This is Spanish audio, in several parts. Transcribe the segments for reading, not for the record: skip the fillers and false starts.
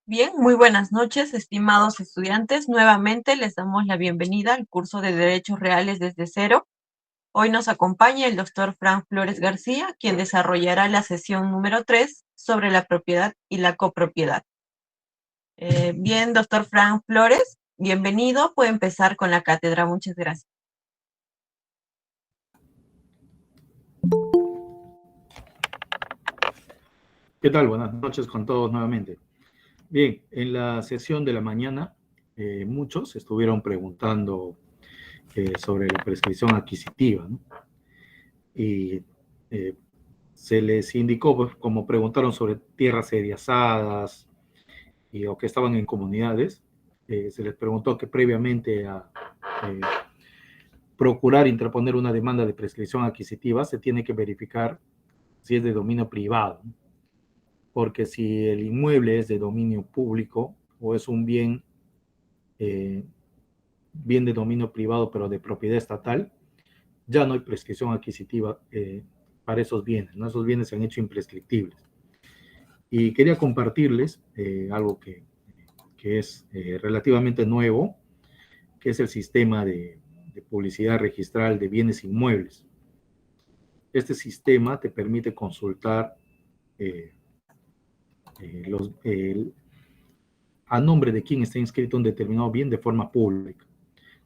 Bien, muy buenas noches, estimados estudiantes. Nuevamente les damos la bienvenida al curso de Derechos Reales desde cero. Hoy nos acompaña el doctor Frank Flores García, quien desarrollará la sesión número 3 sobre la propiedad y la copropiedad. Bien, doctor Frank Flores, bienvenido. Puede empezar con la cátedra. Muchas gracias. ¿Qué tal? Buenas noches con todos nuevamente. Bien, en la sesión de la mañana, muchos estuvieron preguntando sobre la prescripción adquisitiva, ¿no? Y se les indicó, pues, como preguntaron sobre tierras sediazadas o que estaban en comunidades, se les preguntó que previamente a eh, procurar interponer una demanda de prescripción adquisitiva se tiene que verificar si es de dominio privado, ¿no? Porque si el inmueble es de dominio público o es un eh, bien de dominio privado pero de propiedad estatal, ya no hay prescripción adquisitiva para esos bienes, ¿no? Esos bienes se han hecho imprescriptibles. Y quería compartirles algo que es relativamente nuevo, que es el sistema de publicidad registral de bienes inmuebles. Este sistema te permite consultar eh, a nombre de quién está inscrito un determinado bien de forma pública.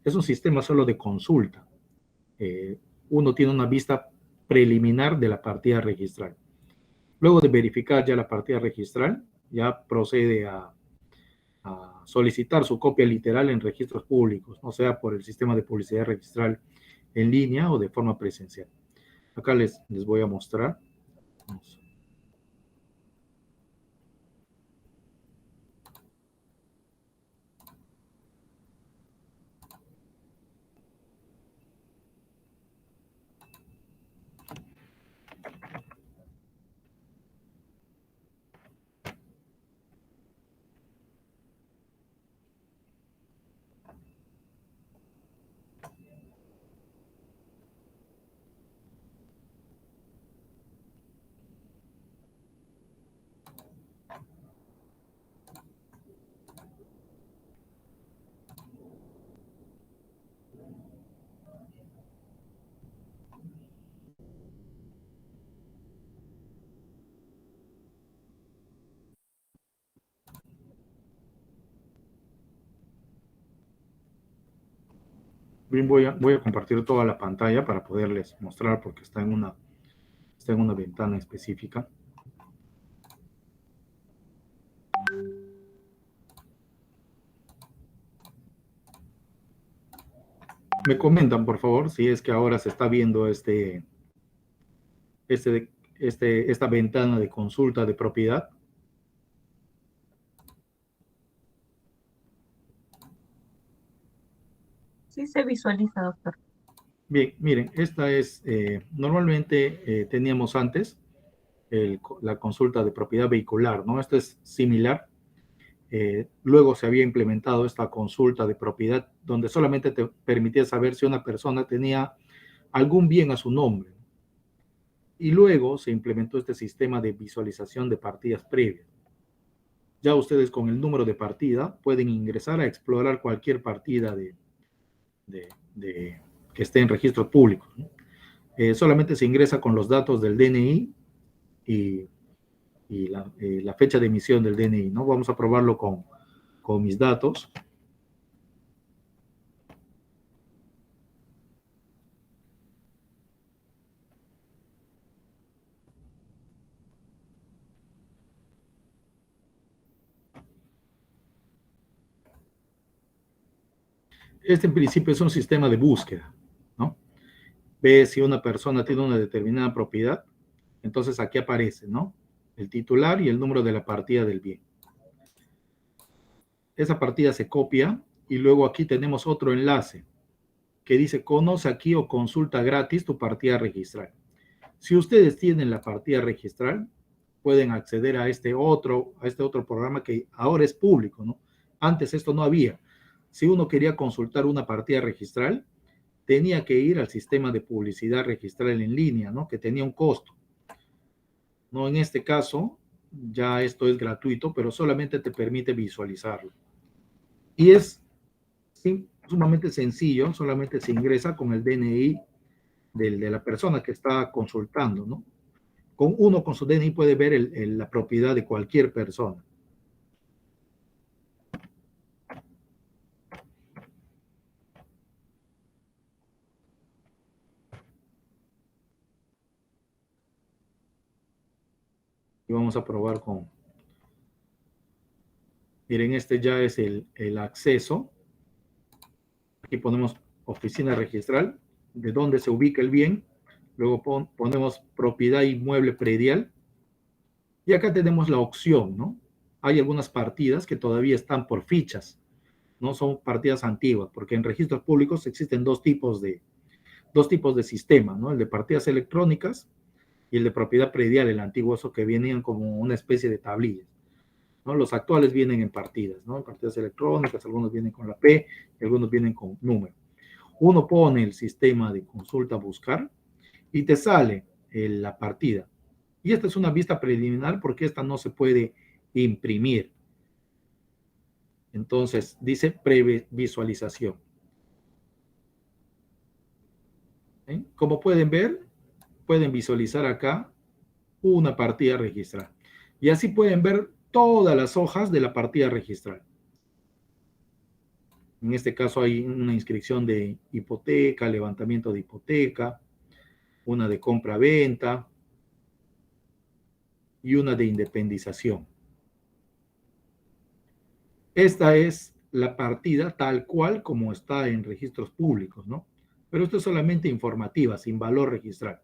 Es un sistema solo de consulta. Uno tiene una vista preliminar de la partida registral. Luego de verificar ya la partida registral, ya procede a solicitar su copia literal en registros públicos, o sea, por el sistema de publicidad registral en línea o de forma presencial. Acá les voy a mostrar. Vamos. Bien, voy a compartir toda la pantalla para poderles mostrar porque está en una ventana específica. Me comentan, por favor, si es que ahora se está viendo esta ventana de consulta de propiedad. Sí se visualiza, doctor. Bien, miren, esta es, normalmente teníamos antes la consulta de propiedad vehicular, ¿no? Esto es similar. Luego se había implementado esta consulta de propiedad donde solamente te permitía saber si una persona tenía algún bien a su nombre. Y luego se implementó este sistema de visualización de partidas previas. Ya ustedes con el número de partida pueden ingresar a explorar cualquier partida que esté en registros públicos, ¿no? Solamente se ingresa con los datos del DNI y la fecha de emisión del DNI, ¿no? Vamos a probarlo con mis datos. Este en principio es un sistema de búsqueda, ¿no? Ve si una persona tiene una determinada propiedad, entonces aquí aparece, ¿no? El titular y el número de la partida del bien. Esa partida se copia y luego aquí tenemos otro enlace que dice conoce aquí o consulta gratis tu partida registral. Si ustedes tienen la partida registral, pueden acceder a este otro programa que ahora es público, ¿no? Antes esto no había. Si uno quería consultar una partida registral, tenía que ir al sistema de publicidad registral en línea, ¿no? Que tenía un costo. No, en este caso, ya esto es gratuito, pero solamente te permite visualizarlo. Y es sumamente sencillo, solamente se ingresa con el DNI de la persona que está consultando, ¿no? Con su DNI puede ver la propiedad de cualquier persona. Y vamos a probar con... Miren, este ya es el acceso. Aquí ponemos oficina registral, de dónde se ubica el bien. Luego ponemos propiedad inmueble predial. Y acá tenemos la opción, ¿no? Hay algunas partidas que todavía están por fichas, no son partidas antiguas, porque en registros públicos existen dos tipos de sistema, ¿no? El de partidas electrónicas y el de propiedad predial, el antiguo, eso que venían como una especie de tablillas, ¿no? Los actuales vienen en partidas, ¿no? En partidas electrónicas, algunos vienen con la P y algunos vienen con número. Uno pone el sistema de consulta buscar y te sale la partida. Y esta es una vista preliminar porque esta no se puede imprimir. Entonces, dice previsualización. ¿Eh? Como pueden ver, pueden visualizar acá una partida registral. Y así pueden ver todas las hojas de la partida registral. En este caso hay una inscripción de hipoteca, levantamiento de hipoteca, una de compra-venta y una de independización. Esta es la partida tal cual como está en registros públicos, ¿no? Pero esto es solamente informativa, sin valor registral.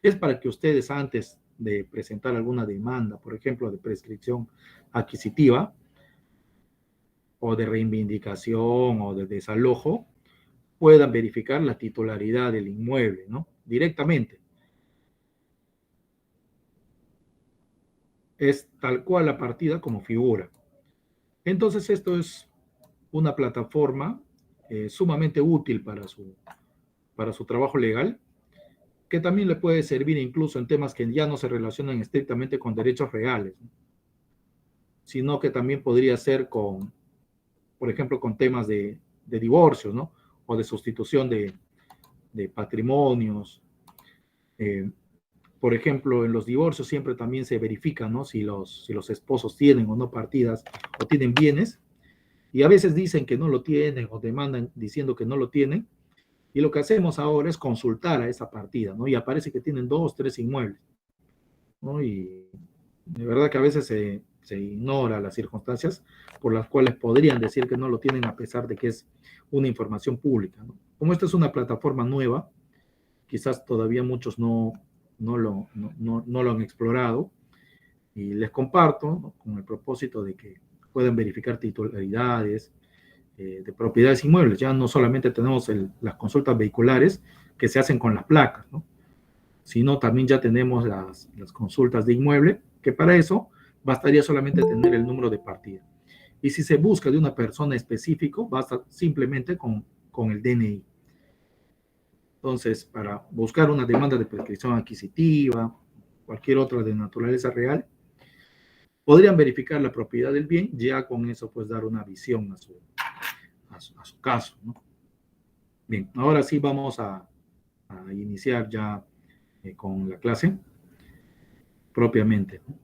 Es para que ustedes antes de presentar alguna demanda, por ejemplo, de prescripción adquisitiva o de reivindicación o de desalojo, puedan verificar la titularidad del inmueble, ¿no? Directamente. Es tal cual la partida como figura. Entonces, esto es una plataforma sumamente útil para su trabajo legal, que también le puede servir incluso en temas que ya no se relacionan estrictamente con derechos reales, ¿no? Sino que también podría ser con, por ejemplo, con temas de divorcio, ¿no? O de sustitución de patrimonios. Eh, por ejemplo, en los divorcios siempre también se verifica, ¿no? Si los esposos tienen o no partidas o tienen bienes, y a veces dicen que no lo tienen o demandan diciendo que no lo tienen, y lo que hacemos ahora es consultar a esa partida, ¿no? Y aparece que tienen 2, 3 inmuebles, ¿no? Y de verdad que a veces se ignora las circunstancias por las cuales podrían decir que no lo tienen a pesar de que es una información pública, ¿no? Como esta es una plataforma nueva, quizás todavía muchos no lo han explorado, y les comparto, ¿no? Con el propósito de que puedan verificar titularidades de propiedades inmuebles. Ya no solamente tenemos las consultas vehiculares que se hacen con las placas, ¿no? Sino también ya tenemos las consultas de inmueble, que para eso bastaría solamente tener el número de partida. Y si se busca de una persona específico, basta simplemente con el DNI. Entonces, para buscar una demanda de prescripción adquisitiva, cualquier otra de naturaleza real, podrían verificar la propiedad del bien, ya con eso pues dar una visión a su caso, ¿no? Bien, ahora sí vamos a iniciar ya con la clase propiamente, ¿no?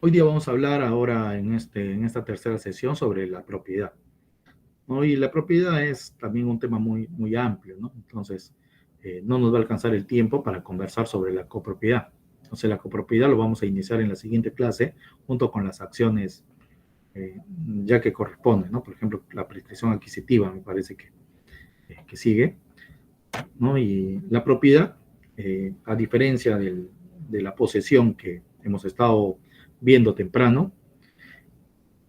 Hoy día vamos a hablar ahora en esta tercera sesión sobre la propiedad, ¿no? Y la propiedad es también un tema muy amplio, ¿no? Entonces, no nos va a alcanzar el tiempo para conversar sobre la copropiedad. Entonces, la copropiedad lo vamos a iniciar en la siguiente clase junto con las acciones eh, ya que corresponden, ¿no? Por ejemplo, la prescripción adquisitiva me parece que sigue, ¿no? Y la propiedad, a diferencia de la posesión que hemos estado viendo temprano,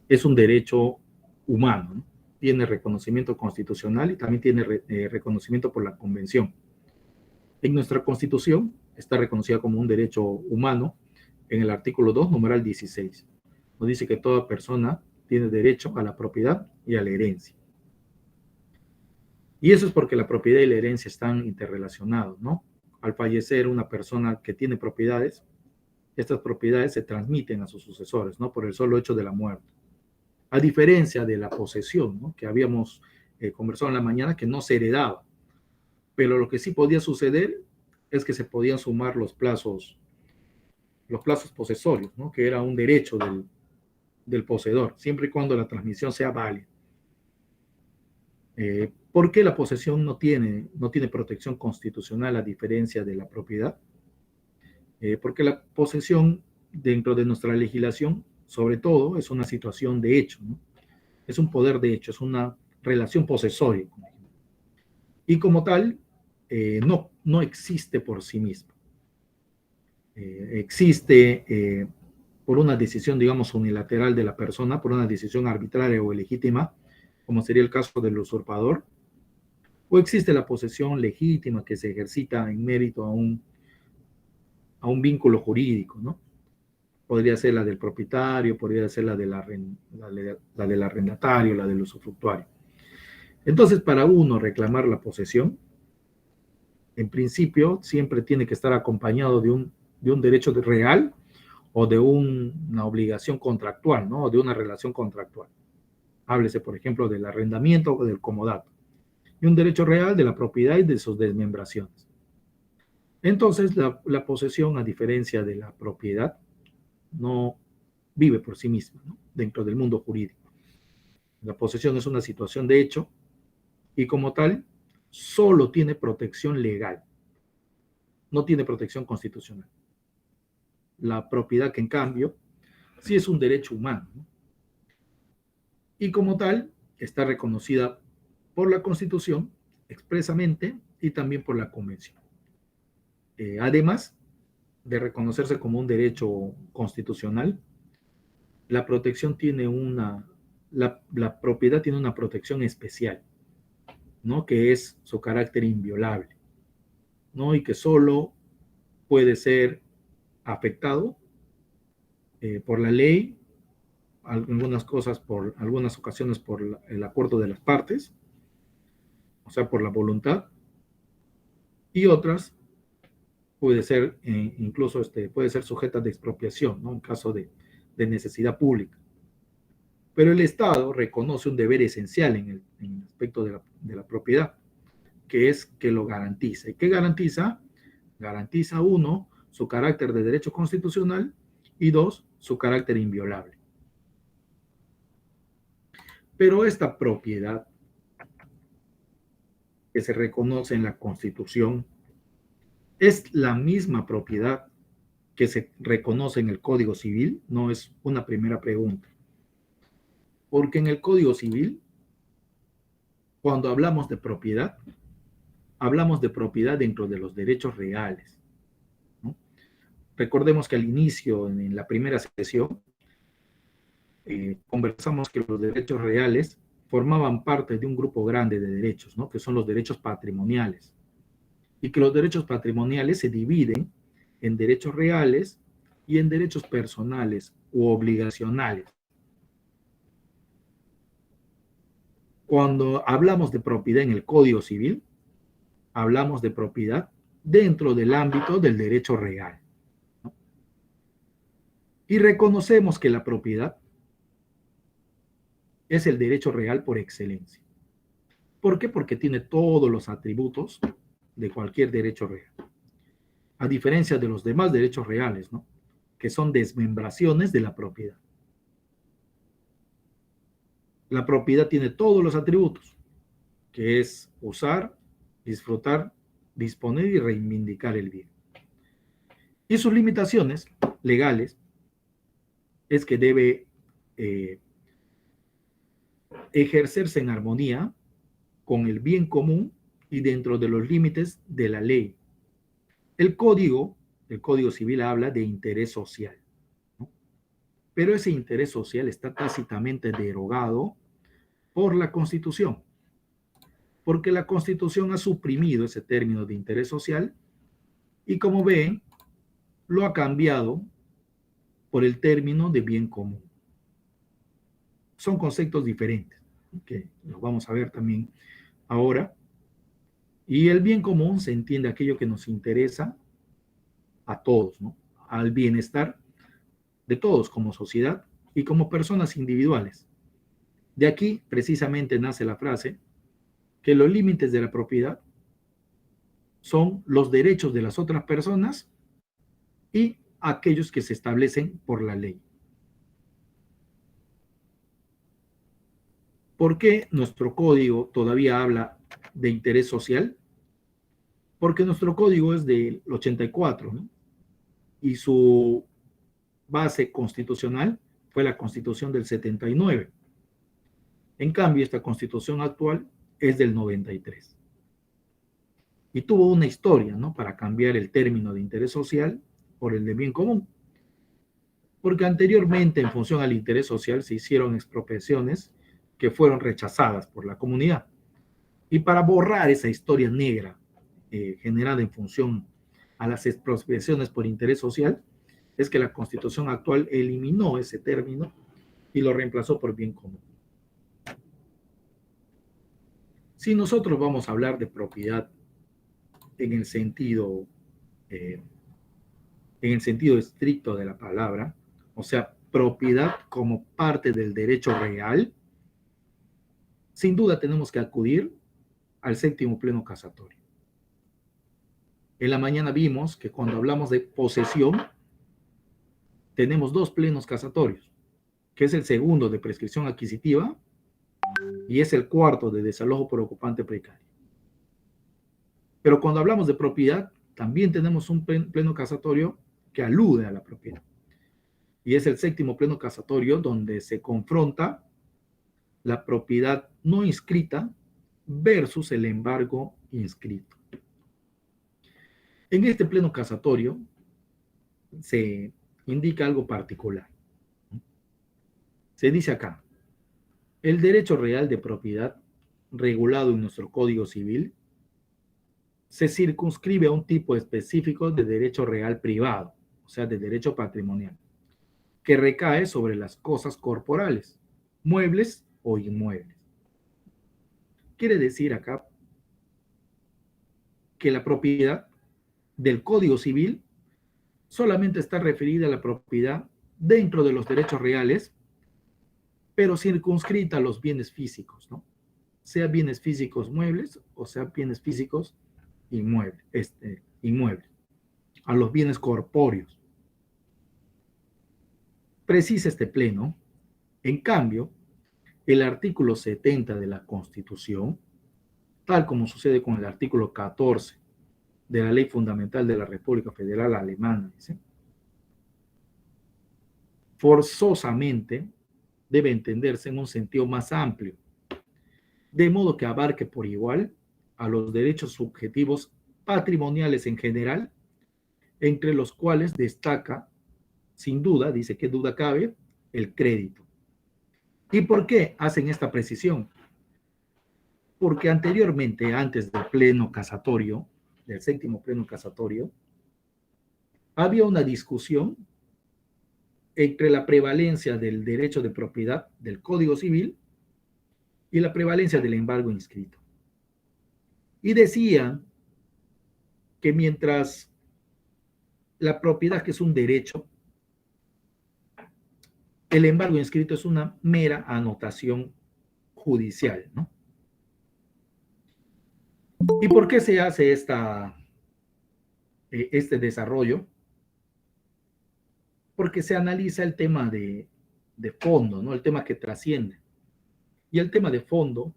es un derecho humano, ¿no? Tiene reconocimiento constitucional y también tiene reconocimiento por la Convención. En nuestra Constitución está reconocida como un derecho humano en el artículo 2, numeral 16. Nos dice que toda persona tiene derecho a la propiedad y a la herencia. Y eso es porque la propiedad y la herencia están interrelacionados, ¿no? Al fallecer una persona que tiene propiedades, estas propiedades se transmiten a sus sucesores, ¿no? Por el solo hecho de la muerte. A diferencia de la posesión, ¿no? Que habíamos conversado en la mañana, que no se heredaba. Pero lo que sí podía suceder es que se podían sumar los plazos posesorios, ¿no? Que era un derecho del poseedor, siempre y cuando la transmisión sea válida. ¿Por qué la posesión no tiene protección constitucional a diferencia de la propiedad? Porque la posesión dentro de nuestra legislación, sobre todo, es una situación de hecho, ¿no? Es un poder de hecho, es una relación posesoria. Y como tal, no existe por sí mismo. Existe por una decisión, digamos, unilateral de la persona, por una decisión arbitraria o ilegítima, como sería el caso del usurpador, o existe la posesión legítima que se ejercita en mérito a un vínculo jurídico, ¿no? Podría ser la del propietario, podría ser la del arrendatario, la del usufructuario. Entonces, para uno reclamar la posesión, en principio siempre tiene que estar acompañado de un derecho real o de una obligación contractual, ¿no? O de una relación contractual. Háblese, por ejemplo, del arrendamiento o del comodato. Y un derecho real de la propiedad y de sus desmembraciones. Entonces, la posesión, a diferencia de la propiedad, no vive por sí misma, ¿no? Dentro del mundo jurídico. La posesión es una situación de hecho y como tal solo tiene protección legal, no tiene protección constitucional. La propiedad que en cambio sí es un derecho humano, ¿no? Y como tal está reconocida por la Constitución expresamente y también por la Convención. Además de reconocerse como un derecho constitucional, la protección tiene la propiedad tiene una protección especial, ¿no? Que es su carácter inviolable, ¿no? Y que solo puede ser afectado por la ley, algunas ocasiones por el acuerdo de las partes, o sea, por la voluntad, y otras puede ser incluso puede ser sujeta de expropiación, ¿no? En caso de necesidad pública. Pero el Estado reconoce un deber esencial en el aspecto de la propiedad, que es que lo garantiza. ¿Y qué garantiza? Garantiza, uno, su carácter de derecho constitucional y dos, su carácter inviolable. Pero esta propiedad que se reconoce en la Constitución es la misma propiedad que se reconoce en el Código Civil, no es una primera pregunta. Porque en el Código Civil, cuando hablamos de propiedad dentro de los derechos reales, ¿no? Recordemos que al inicio, en la primera sesión, conversamos que los derechos reales formaban parte de un grupo grande de derechos, ¿no? Que son los derechos patrimoniales. Y que los derechos patrimoniales se dividen en derechos reales y en derechos personales u obligacionales. Cuando hablamos de propiedad en el Código Civil, hablamos de propiedad dentro del ámbito del derecho real, ¿no? Y reconocemos que la propiedad es el derecho real por excelencia. ¿Por qué? Porque tiene todos los atributos de cualquier derecho real. A diferencia de los demás derechos reales, ¿no? que son desmembraciones de la propiedad. La propiedad tiene todos los atributos, que es usar, disfrutar, disponer y reivindicar el bien. Y sus limitaciones legales es que debe ejercerse en armonía con el bien común y dentro de los límites de la ley. El Código Civil habla de interés social, ¿no? Pero ese interés social está tácitamente derogado por la Constitución, porque la Constitución ha suprimido ese término de interés social y, como ven, lo ha cambiado por el término de bien común. Son conceptos diferentes, que los vamos a ver también ahora. Y el bien común se entiende aquello que nos interesa a todos, ¿no? Al bienestar de todos como sociedad y como personas individuales. De aquí precisamente nace la frase que los límites de la propiedad son los derechos de las otras personas y aquellos que se establecen por la ley. ¿Por qué nuestro código todavía habla de interés social? Porque nuestro código es del 84, ¿no? Y su base constitucional fue la Constitución del 79. En cambio, esta Constitución actual es del 93. Y tuvo una historia, ¿no? Para cambiar el término de interés social por el de bien común. Porque anteriormente, en función al interés social, se hicieron expropiaciones que fueron rechazadas por la comunidad. Y para borrar esa historia negra generada en función a las expropiaciones por interés social, es que la Constitución actual eliminó ese término y lo reemplazó por bien común. Si nosotros vamos a hablar de propiedad en el sentido estricto de la palabra, o sea, propiedad como parte del derecho real, sin duda tenemos que acudir al séptimo pleno casatorio. En la mañana vimos que cuando hablamos de posesión, tenemos dos plenos casatorios, que es el segundo de prescripción adquisitiva y es el cuarto de desalojo por ocupante precario. Pero cuando hablamos de propiedad, también tenemos un pleno casatorio que alude a la propiedad. Y es el séptimo pleno casatorio donde se confronta la propiedad no inscrita versus el embargo inscrito. En este pleno casatorio se indica algo particular. Se dice acá, el derecho real de propiedad regulado en nuestro Código Civil se circunscribe a un tipo específico de derecho real privado, o sea, de derecho patrimonial, que recae sobre las cosas corporales, muebles o inmuebles. Quiere decir acá que la propiedad del Código Civil solamente está referida a la propiedad dentro de los derechos reales, pero circunscrita a los bienes físicos, ¿no? Sea bienes físicos muebles o sea bienes físicos inmuebles, a los bienes corpóreos. Precisa este pleno. En cambio, el artículo 70 de la Constitución, tal como sucede con el artículo 14 de la Ley Fundamental de la República Federal Alemana, dice, forzosamente debe entenderse en un sentido más amplio, de modo que abarque por igual a los derechos subjetivos patrimoniales en general, entre los cuales destaca, sin duda, dice que duda cabe, el crédito. ¿Y por qué hacen esta precisión? Porque anteriormente, antes del pleno casatorio, del séptimo pleno casatorio, había una discusión entre la prevalencia del derecho de propiedad del Código Civil y la prevalencia del embargo inscrito. Y decían que mientras la propiedad, que es un derecho, el embargo inscrito es una mera anotación judicial, ¿no? ¿Y por qué se hace este desarrollo? porque se analiza el tema de fondo, ¿no? El tema que trasciende. Y el tema de fondo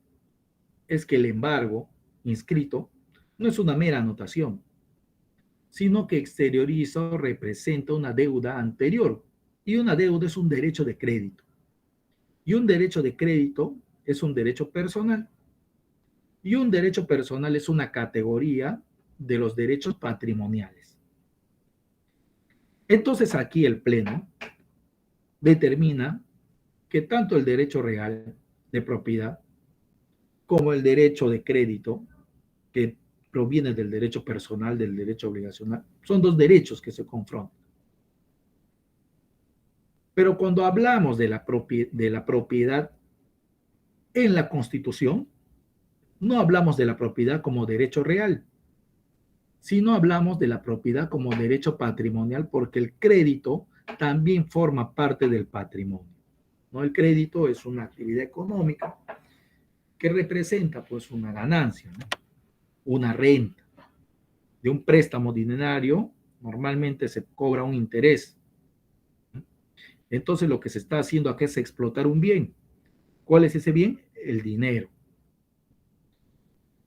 es que el embargo inscrito no es una mera anotación, sino que exterioriza o representa una deuda anterior. Y una deuda es un derecho de crédito. Y un derecho de crédito es un derecho personal. Y un derecho personal es una categoría de los derechos patrimoniales. Entonces aquí el Pleno determina que tanto el derecho real de propiedad como el derecho de crédito, que proviene del derecho personal, del derecho obligacional, son dos derechos que se confrontan. Pero cuando hablamos de la propiedad en la Constitución, no hablamos de la propiedad como derecho real, sino hablamos de la propiedad como derecho patrimonial, porque el crédito también forma parte del patrimonio, ¿no? El crédito es una actividad económica que representa pues una ganancia, ¿no? Una renta. De un préstamo dinerario normalmente se cobra un interés. Entonces lo que se está haciendo aquí es explotar un bien. ¿Cuál es ese bien? El dinero.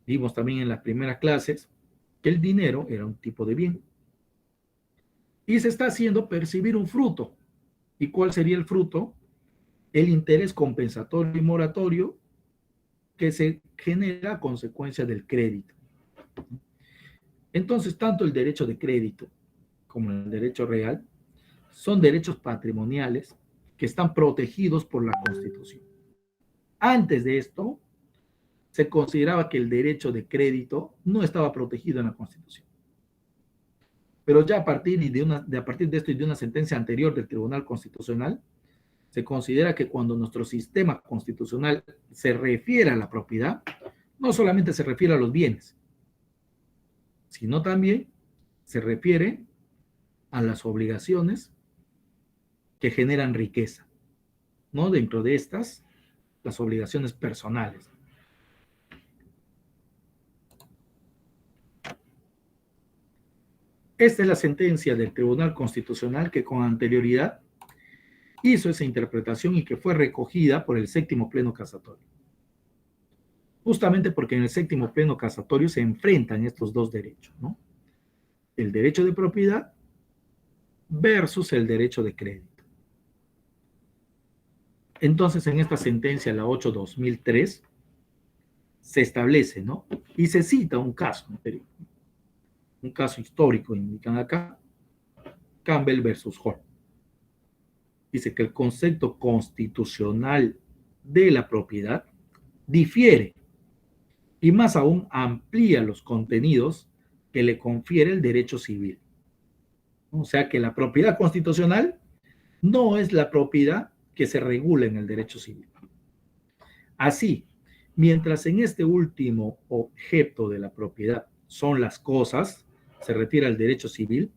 Vimos también en las primeras clases que el dinero era un tipo de bien. Y se está haciendo percibir un fruto. ¿Y cuál sería el fruto? El interés compensatorio y moratorio que se genera a consecuencia del crédito. Entonces, tanto el derecho de crédito como el derecho real son derechos patrimoniales que están protegidos por la Constitución. Antes de esto, se consideraba que el derecho de crédito no estaba protegido en la Constitución. Pero ya a partir de esto y de una sentencia anterior del Tribunal Constitucional, se considera que cuando nuestro sistema constitucional se refiere a la propiedad, no solamente se refiere a los bienes, sino también se refiere a las obligaciones que generan riqueza, ¿no? Dentro de estas, las obligaciones personales. Esta es la sentencia del Tribunal Constitucional que con anterioridad hizo esa interpretación y que fue recogida por el séptimo pleno casatorio. Justamente porque en el séptimo pleno casatorio se enfrentan estos dos derechos, ¿no? El derecho de propiedad versus el derecho de crédito. Entonces, en esta sentencia, la 8/2003, se establece, ¿no? Y se cita un caso histórico, indican acá, Campbell versus Hall. Dice que el concepto constitucional de la propiedad difiere y más aún amplía los contenidos que le confiere el derecho civil. O sea que la propiedad constitucional no es la propiedad que se regula en el derecho civil. Así, mientras en este último objeto de la propiedad son las cosas, se refiere al derecho civil,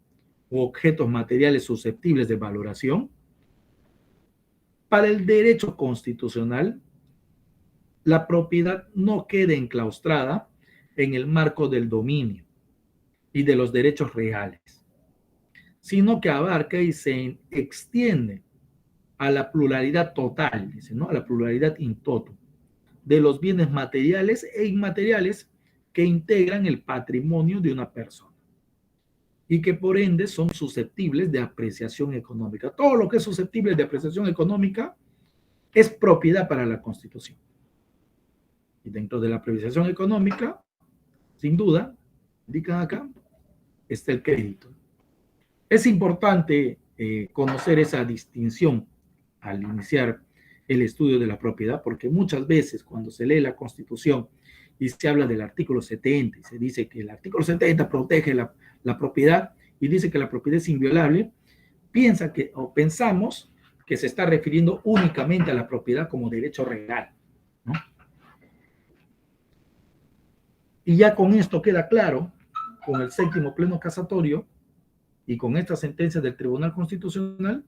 u objetos materiales susceptibles de valoración, para el derecho constitucional, la propiedad no queda enclaustrada en el marco del dominio y de los derechos reales, sino que abarca y se extiende a la pluralidad total, dice, ¿no? A la pluralidad in toto de los bienes materiales e inmateriales que integran el patrimonio de una persona y que por ende son susceptibles de apreciación económica. Todo lo que es susceptible de apreciación económica es propiedad para la Constitución. Y dentro de la apreciación económica, sin duda, indican acá, está el crédito. Es importante conocer esa distinción al iniciar el estudio de la propiedad, porque muchas veces cuando se lee la Constitución y se habla del artículo 70 y se dice que el artículo 70 protege la propiedad y dice que la propiedad es inviolable, pensamos que se está refiriendo únicamente a la propiedad como derecho real, ¿no? Y ya con esto queda claro, con el séptimo pleno casatorio y con esta sentencia del Tribunal Constitucional,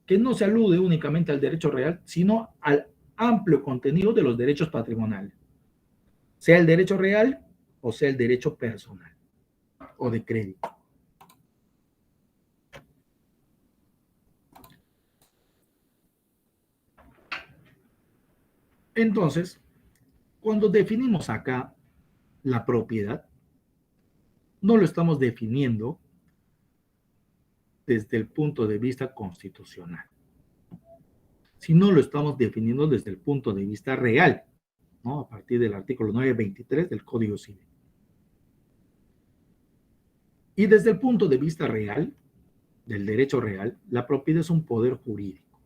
que no se alude únicamente al derecho real, sino al amplio contenido de los derechos patrimoniales, sea el derecho real o sea el derecho personal o de crédito. Entonces, cuando definimos acá la propiedad, no lo estamos definiendo desde el punto de vista constitucional, sino lo estamos definiendo desde el punto de vista real, ¿no? A partir del artículo 923 del Código Civil. Y desde el punto de vista real, del derecho real, la propiedad es un poder jurídico.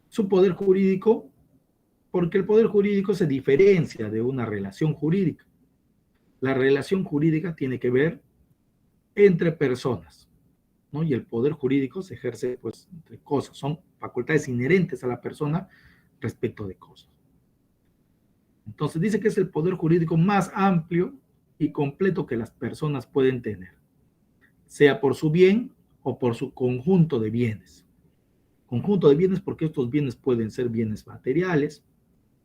Es un poder jurídico porque el poder jurídico se diferencia de una relación jurídica. La relación jurídica tiene que ver entre personas, ¿no? Y el poder jurídico se ejerce, pues, entre cosas. Son facultades inherentes a la persona respecto de cosas. Entonces dice que es el poder jurídico más amplio y completo que las personas pueden tener, sea por su bien o por su conjunto de bienes. Conjunto de bienes porque estos bienes pueden ser bienes materiales,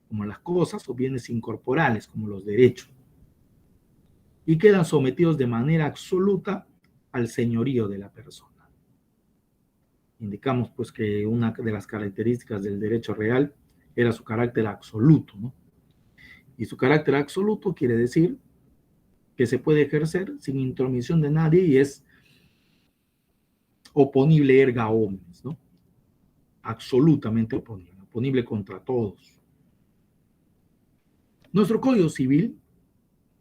como las cosas, o bienes incorporales, como los derechos, y quedan sometidos de manera absoluta al señorío de la persona. Indicamos pues que una de las características del derecho real era su carácter absoluto, ¿no? Y su carácter absoluto quiere decir que se puede ejercer sin intromisión de nadie y es oponible erga omnes, ¿no? Absolutamente oponible, oponible contra todos. Nuestro Código Civil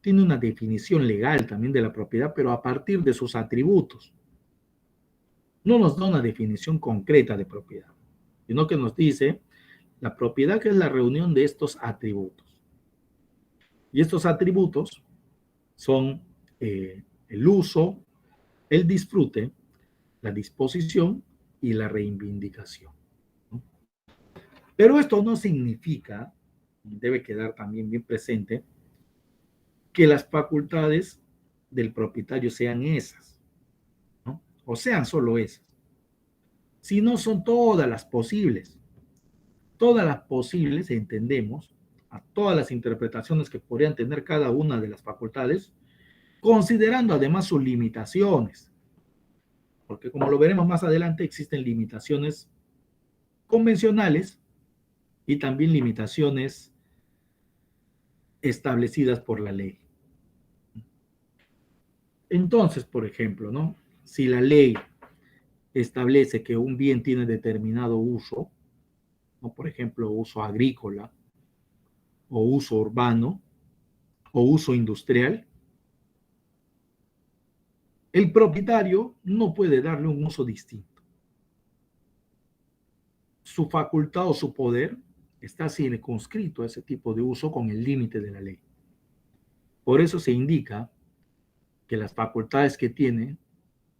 tiene una definición legal también de la propiedad, pero a partir de sus atributos. No nos da una definición concreta de propiedad, sino que nos dice la propiedad que es la reunión de estos atributos. Y estos atributos son el uso, el disfrute, la disposición y la reivindicación, ¿no? Pero esto no significa, debe quedar también bien presente, que las facultades del propietario sean esas, ¿no? O sean solo esas. Si no son todas las posibles. Todas las posibles, entendemos, a todas las interpretaciones que podrían tener cada una de las facultades, considerando además sus limitaciones, porque como lo veremos más adelante, existen limitaciones convencionales y también limitaciones establecidas por la ley. Entonces, por ejemplo, ¿no? Si la ley establece que un bien tiene determinado uso, ¿no? Por ejemplo, uso agrícola o uso urbano o uso industrial, el propietario no puede darle un uso distinto. Su facultad o su poder está circunscrito a ese tipo de uso con el límite de la ley. Por eso se indica que las facultades que tiene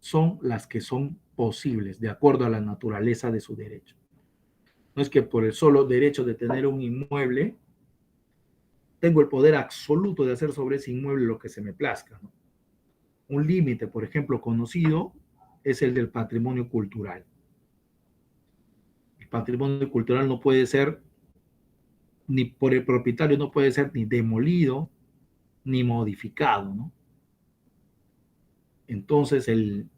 son las que son posibles de acuerdo a la naturaleza de su derecho. No es que por el solo derecho de tener un inmueble tengo el poder absoluto de hacer sobre ese inmueble lo que se me plazca, ¿no? Un límite, por ejemplo, conocido es el del patrimonio cultural. El patrimonio cultural no puede ser, ni por el propietario, no puede ser ni demolido ni modificado, ¿no? Entonces el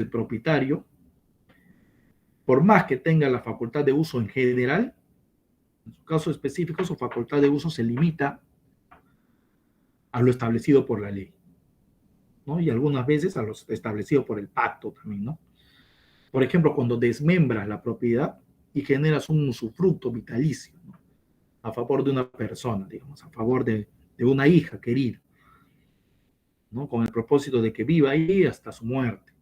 propietario, por más que tenga la facultad de uso en general, en su caso específico, su facultad de uso se limita a lo establecido por la ley, ¿no? Y algunas veces a lo establecido por el pacto también, ¿no? Por ejemplo, cuando desmembras la propiedad y generas un usufructo vitalicio, ¿no? A favor de una persona, digamos, a favor de una hija querida, ¿no? Con el propósito de que viva ahí hasta su muerte.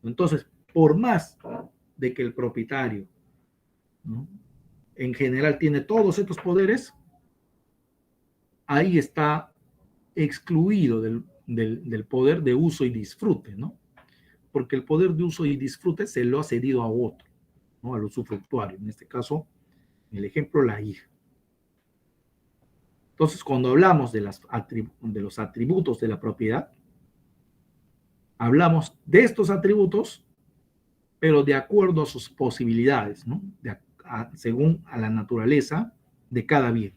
Entonces, por más de que el propietario, ¿no? En general tiene todos estos poderes, ahí está excluido del poder de uso y disfrute, ¿no? Porque el poder de uso y disfrute se lo ha cedido a otro, ¿no? Al usufructuario, en este caso, en el ejemplo, la hija. Entonces, cuando hablamos de los atributos de la propiedad, hablamos de estos atributos, pero de acuerdo a sus posibilidades, ¿no? Según a la naturaleza de cada bien.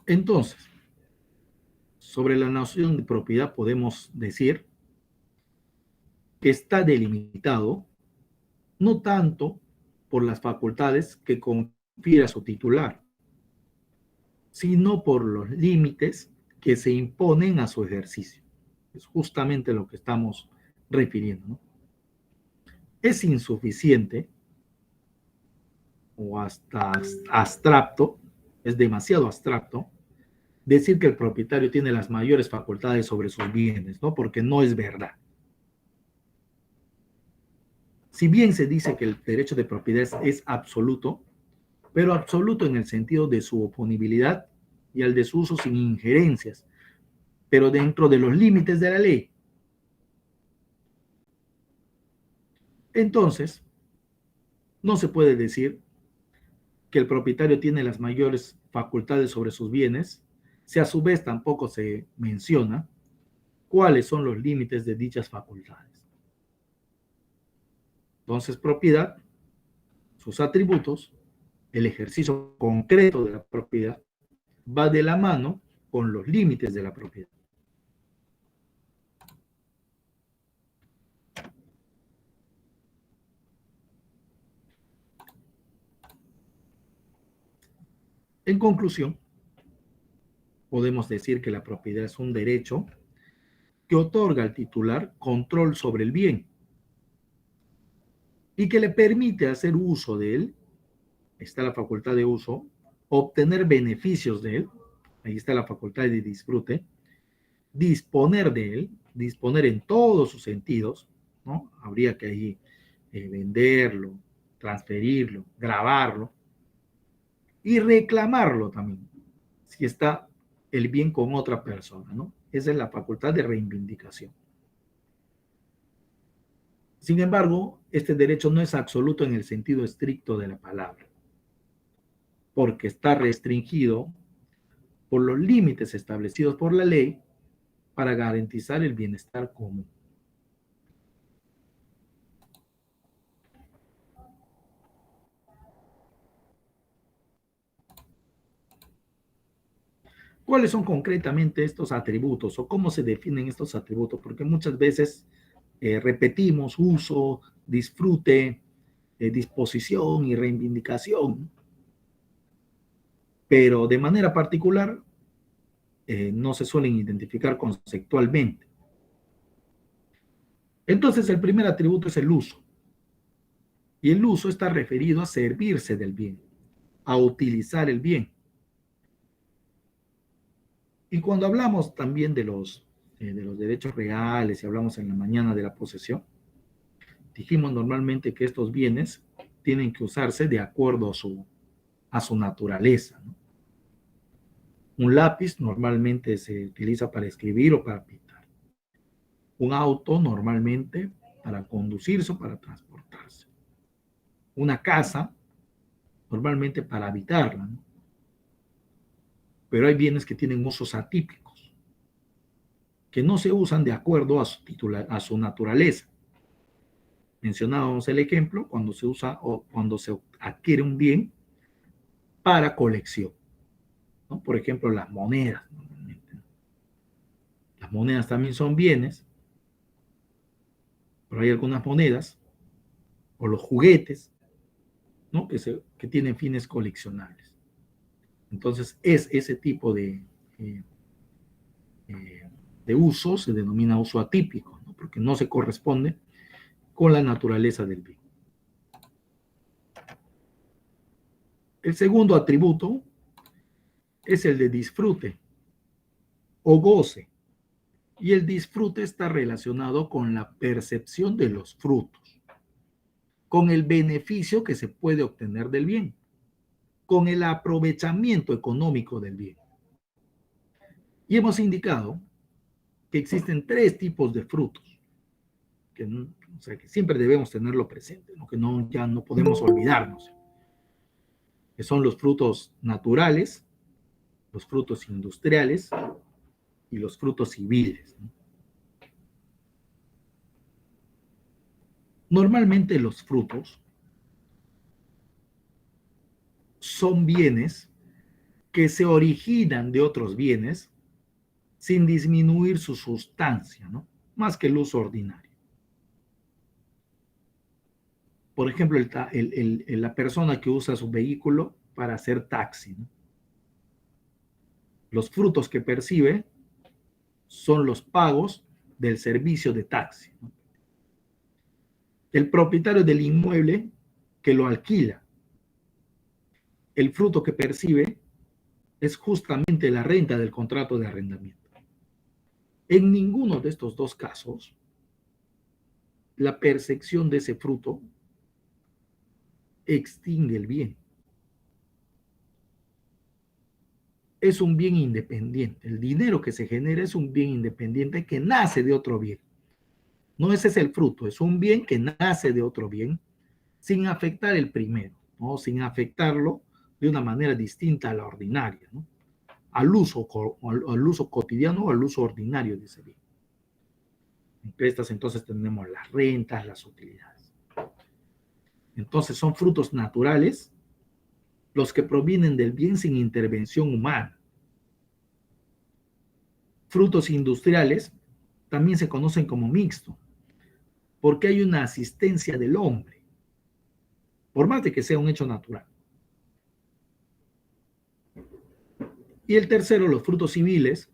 Entonces, Sobre la noción de propiedad podemos decir que está delimitado no tanto por las facultades que confiere a su titular, sino por los límites que se imponen a su ejercicio. Es justamente lo que estamos refiriendo, ¿no? Es insuficiente o hasta abstracto, es demasiado abstracto, decir que el propietario tiene las mayores facultades sobre sus bienes, ¿no? Porque no es verdad. Si bien se dice que el derecho de propiedad es absoluto, pero absoluto en el sentido de su oponibilidad y al de su uso sin injerencias, pero dentro de los límites de la ley. Entonces, no se puede decir que el propietario tiene las mayores facultades sobre sus bienes, si a su vez tampoco se menciona cuáles son los límites de dichas facultades. Entonces, propiedad, sus atributos, el ejercicio concreto de la propiedad, va de la mano con los límites de la propiedad. En conclusión, podemos decir que la propiedad es un derecho que otorga al titular control sobre el bien y que le permite hacer uso de él, está la facultad de uso, obtener beneficios de él, ahí está la facultad de disfrute, disponer de él, disponer en todos sus sentidos, ¿no? Habría que ahí venderlo, transferirlo, grabarlo y reclamarlo también, si está el bien con otra persona, ¿no? Esa es la facultad de reivindicación. Sin embargo, este derecho no es absoluto en el sentido estricto de la palabra, porque está restringido por los límites establecidos por la ley para garantizar el bienestar común. ¿Cuáles son concretamente estos atributos o cómo se definen estos atributos? Porque muchas veces repetimos uso, disfrute, disposición y reivindicación, pero de manera particular no se suelen identificar conceptualmente. Entonces, el primer atributo es el uso. Y el uso está referido a servirse del bien, a utilizar el bien. Y cuando hablamos también de los derechos reales y hablamos en la mañana de la posesión, dijimos normalmente que estos bienes tienen que usarse de acuerdo a su naturaleza, ¿no? Un lápiz normalmente se utiliza para escribir o para pintar. Un auto normalmente para conducirse o para transportarse. Una casa normalmente para habitarla, ¿no? Pero hay bienes que tienen usos atípicos, que no se usan de acuerdo a su naturaleza. Mencionábamos el ejemplo cuando se usa o cuando se adquiere un bien para colección, ¿no? Por ejemplo, las monedas. Las monedas también son bienes, pero hay algunas monedas o los juguetes, ¿no? Que tienen fines coleccionables. Entonces, es ese tipo eh, de uso se denomina uso atípico, ¿no? Porque no se corresponde con la naturaleza del bien. El segundo atributo es el de disfrute o goce. Y el disfrute está relacionado con la percepción de los frutos, con el beneficio que se puede obtener del bien, con el aprovechamiento económico del bien. Y hemos indicado que existen tres tipos de frutos, o sea, que siempre debemos tenerlo presente, ¿no? Que no, ya no podemos olvidarnos, que son los frutos naturales, los frutos industriales y los frutos civiles, ¿no? Normalmente los frutos son bienes que se originan de otros bienes sin disminuir su sustancia, ¿no? Más que el uso ordinario. Por ejemplo, la persona que usa su vehículo para hacer taxi, ¿no? Los frutos que percibe son los pagos del servicio de taxi, ¿no? El propietario del inmueble que lo alquila, el fruto que percibe es justamente la renta del contrato de arrendamiento. En ninguno de estos dos casos, la percepción de ese fruto extingue el bien. Es un bien independiente. El dinero que se genera es un bien independiente que nace de otro bien. No ese es el fruto, es un bien que nace de otro bien sin afectar el primero, ¿no? Sin afectarlo de una manera distinta a la ordinaria, ¿no? Al uso cotidiano o al uso ordinario de ese bien. Entre estas entonces tenemos las rentas, las utilidades. Entonces son frutos naturales los que provienen del bien sin intervención humana. Frutos industriales también se conocen como mixto, porque hay una asistencia del hombre, por más de que sea un hecho natural. Y el tercero, los frutos civiles,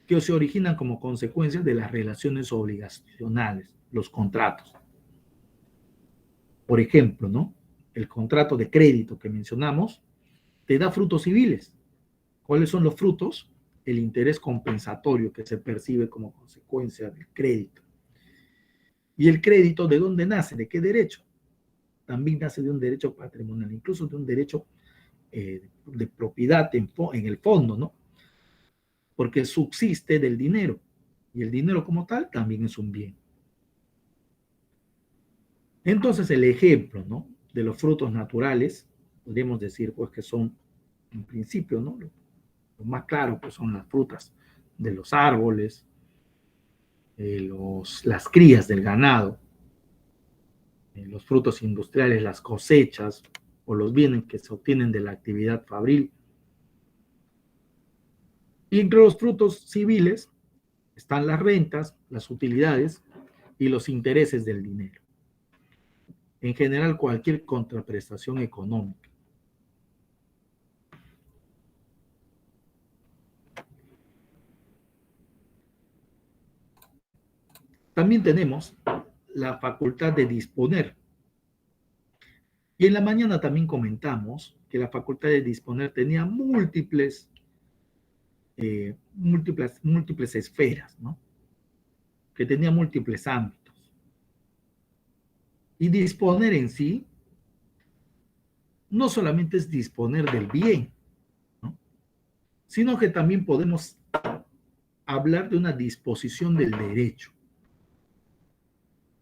que se originan como consecuencia de las relaciones obligacionales, los contratos. Por ejemplo, ¿no? El contrato de crédito que mencionamos te da frutos civiles. ¿Cuáles son los frutos? El interés compensatorio que se percibe como consecuencia del crédito. ¿Y el crédito de dónde nace? ¿De qué derecho? También nace de un derecho patrimonial, incluso de un derecho de propiedad en el fondo, ¿no? Porque subsiste del dinero. Y el dinero como tal también es un bien. Entonces el ejemplo, ¿no?, de los frutos naturales, podríamos decir pues que son, en principio, ¿no?, lo más claro pues son las frutas de los árboles, las crías del ganado, los frutos industriales, las cosechas o los bienes que se obtienen de la actividad fabril. Y entre los frutos civiles están las rentas, las utilidades y los intereses del dinero. En general, cualquier contraprestación económica. También tenemos la facultad de disponer. Y en la mañana también comentamos que la facultad de disponer tenía múltiples esferas, ¿no?, que tenía múltiples ámbitos. Y disponer en sí no solamente es disponer del bien, ¿no?, sino que también podemos hablar de una disposición del derecho.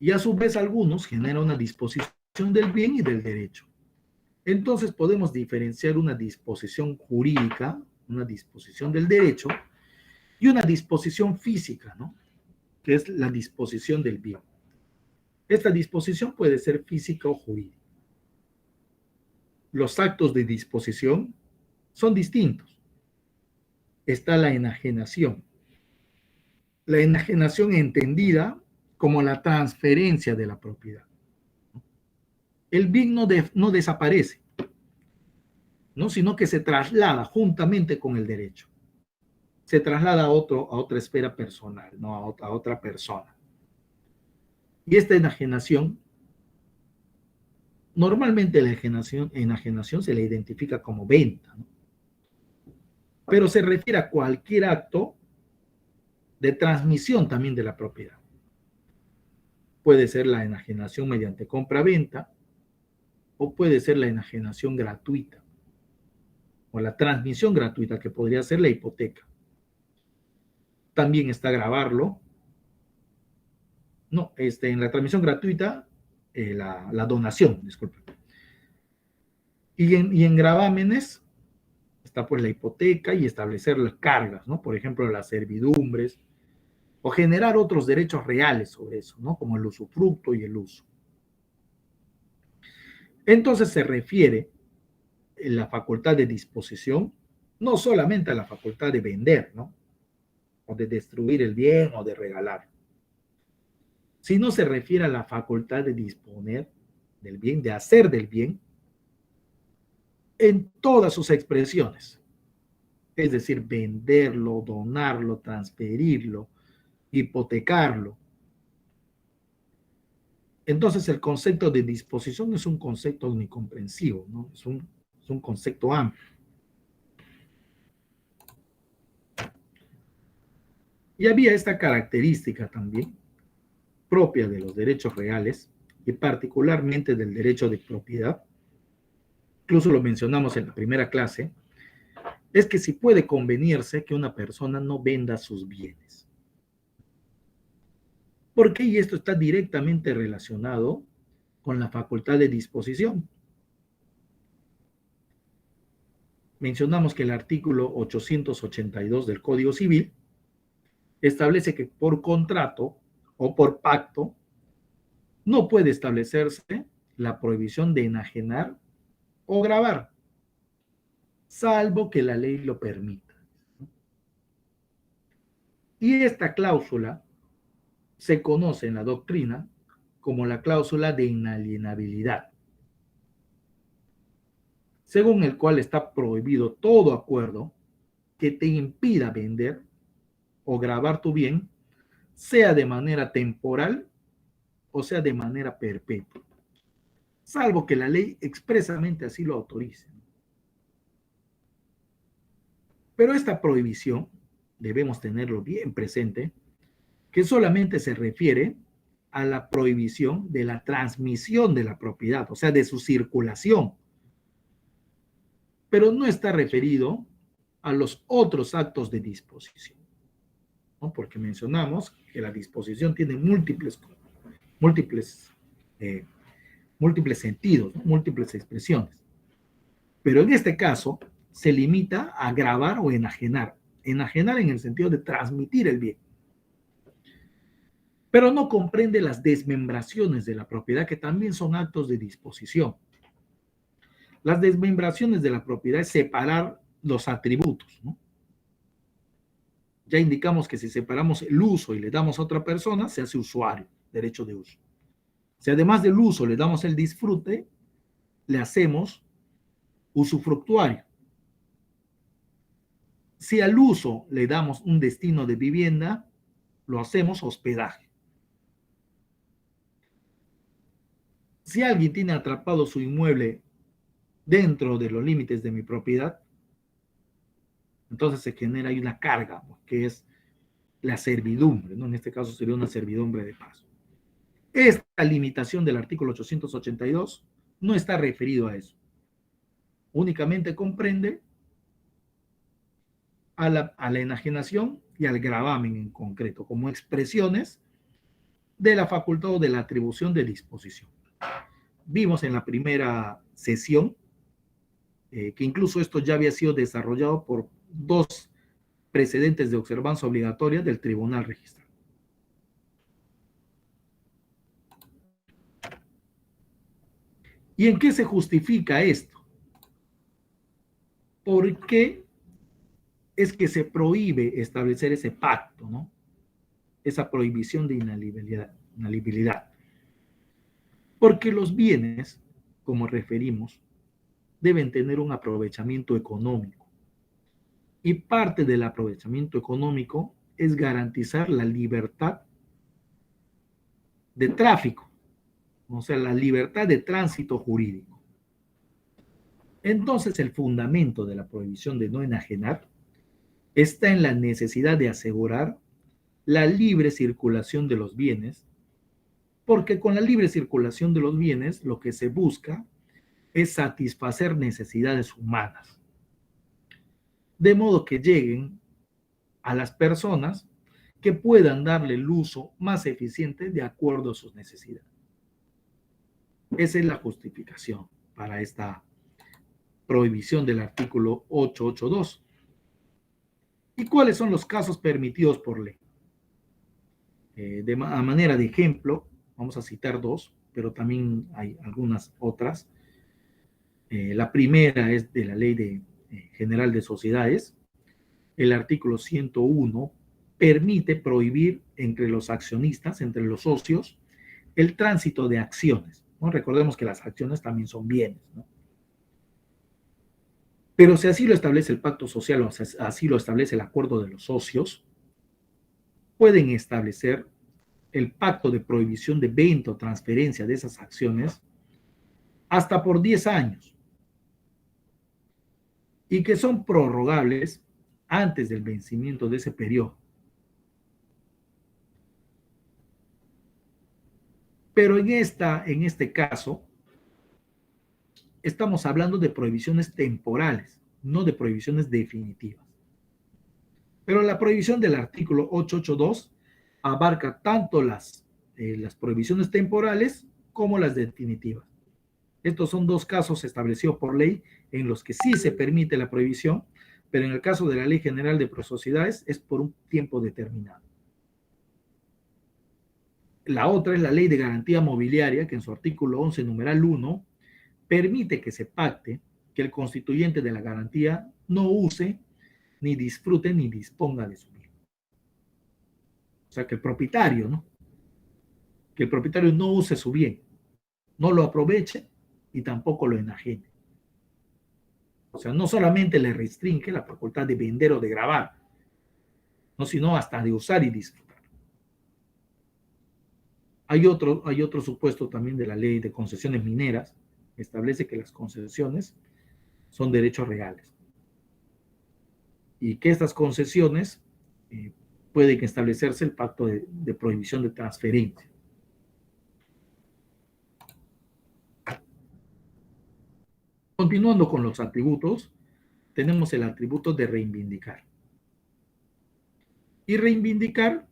Y a su vez algunos generan una disposición del bien y del derecho. Entonces podemos diferenciar una disposición jurídica, una disposición del derecho, y una disposición física, ¿no?, que es la disposición del bien. Esta disposición puede ser física o jurídica. Los actos de disposición son distintos. Está la enajenación. La enajenación entendida como la transferencia de la propiedad. El bien no desaparece, ¿no?, sino que se traslada juntamente con el derecho. Se traslada a otra esfera personal, ¿no?, a otra persona. Y esta enajenación, normalmente la enajenación se la identifica como venta, ¿no?, pero se refiere a cualquier acto de transmisión también de la propiedad. Puede ser la enajenación mediante compra-venta o puede ser la enajenación gratuita o la transmisión gratuita, que podría ser la hipoteca. También está gravarlo. No, en la transmisión gratuita, la donación, disculpen. Y en gravámenes está pues la hipoteca y establecer las cargas, ¿no?, por ejemplo, las servidumbres, o generar otros derechos reales sobre eso, ¿no?, como el usufructo y el uso. Entonces se refiere en la facultad de disposición no solamente a la facultad de vender, ¿no?, o de destruir el bien o de regalar, sino se refiere a la facultad de disponer del bien, de hacer del bien en todas sus expresiones, es decir, venderlo, donarlo, transferirlo, hipotecarlo. Entonces el concepto de disposición es un concepto omnicomprensivo, ¿no? Es un concepto amplio. Y había esta característica también propia de los derechos reales y particularmente del derecho de propiedad, incluso lo mencionamos en la primera clase, es que si puede convenirse que una persona no venda sus bienes. ¿Por qué? Y esto está directamente relacionado con la facultad de disposición. Mencionamos que el artículo 882 del Código Civil establece que por contrato o por pacto no puede establecerse la prohibición de enajenar o gravar, salvo que la ley lo permita. Y esta cláusula se conoce en la doctrina como la cláusula de inalienabilidad, según el cual está prohibido todo acuerdo que te impida vender o gravar tu bien, sea de manera temporal o sea de manera perpetua, salvo que la ley expresamente así lo autorice. Pero esta prohibición, debemos tenerlo bien presente, que solamente se refiere a la prohibición de la transmisión de la propiedad, o sea, de su circulación, pero no está referido a los otros actos de disposición, ¿no? Porque mencionamos que la disposición tiene múltiples, eh, múltiples sentidos, ¿no? Múltiples expresiones. Pero en este caso se limita a gravar o enajenar. Enajenar en el sentido de transmitir el bien. Pero no comprende las desmembraciones de la propiedad, que también son actos de disposición. Las desmembraciones de la propiedad es separar los atributos, ¿no? Ya indicamos que si separamos el uso y le damos a otra persona, se hace usuario, derecho de uso. Si además del uso le damos el disfrute, le hacemos usufructuario. Si al uso le damos un destino de vivienda, lo hacemos hospedaje. Si alguien tiene atrapado su inmueble dentro de los límites de mi propiedad, entonces se genera ahí una carga, ¿no? Que es la servidumbre, ¿no? En este caso sería una servidumbre de paso. Esta limitación del artículo 882 no está referido a eso. Únicamente comprende a la enajenación y al gravamen en concreto, como expresiones de la facultad o de la atribución de disposición. Vimos en la primera sesión que incluso esto ya había sido desarrollado por dos precedentes de observancia obligatoria del Tribunal Registral. ¿Y en qué se justifica esto? ¿Por qué es que se prohíbe establecer ese pacto, ¿no? Esa prohibición de inalienabilidad? Porque los bienes, como referimos, deben tener un aprovechamiento económico. Y parte del aprovechamiento económico es garantizar la libertad de tráfico, o sea, la libertad de tránsito jurídico. Entonces, el fundamento de la prohibición de no enajenar está en la necesidad de asegurar la libre circulación de los bienes, porque con la libre circulación de los bienes lo que se busca es satisfacer necesidades humanas, de modo que lleguen a las personas que puedan darle el uso más eficiente de acuerdo a sus necesidades. Esa es la justificación para esta prohibición del artículo 882. ¿Y cuáles son los casos permitidos por ley? A manera de ejemplo, vamos a citar dos, pero también hay algunas otras. La primera es de la Ley General de Sociedades, el artículo 101, permite prohibir entre los accionistas, entre los socios, el tránsito de acciones, ¿no? Recordemos que las acciones también son bienes, ¿no? Pero si así lo establece el pacto social o así lo establece el acuerdo de los socios, pueden establecer el pacto de prohibición de venta o transferencia de esas acciones hasta por 10 años y que son prorrogables antes del vencimiento de ese periodo. Pero en este caso, estamos hablando de prohibiciones temporales, no de prohibiciones definitivas. Pero la prohibición del artículo 882 abarca tanto las prohibiciones temporales como las definitivas. Estos son dos casos establecidos por ley en los que sí se permite la prohibición, pero en el caso de la Ley General de Sociedades es por un tiempo determinado. La otra es la Ley de Garantía Mobiliaria, que en su artículo 11, numeral 1, permite que se pacte que el constituyente de la garantía no use, ni disfrute, ni disponga de su bien. O sea, que el propietario, ¿no? Que el propietario no use su bien, no lo aproveche y tampoco lo enajene. O sea, no solamente le restringe la facultad de vender o de grabar, no, sino hasta de usar y disfrutar. Hay otro supuesto también de la ley de concesiones mineras, que establece que las concesiones son derechos reales y que estas concesiones pueden establecerse el pacto de prohibición de transferencia. Continuando con los atributos, tenemos el atributo de reivindicar. Y reivindicar,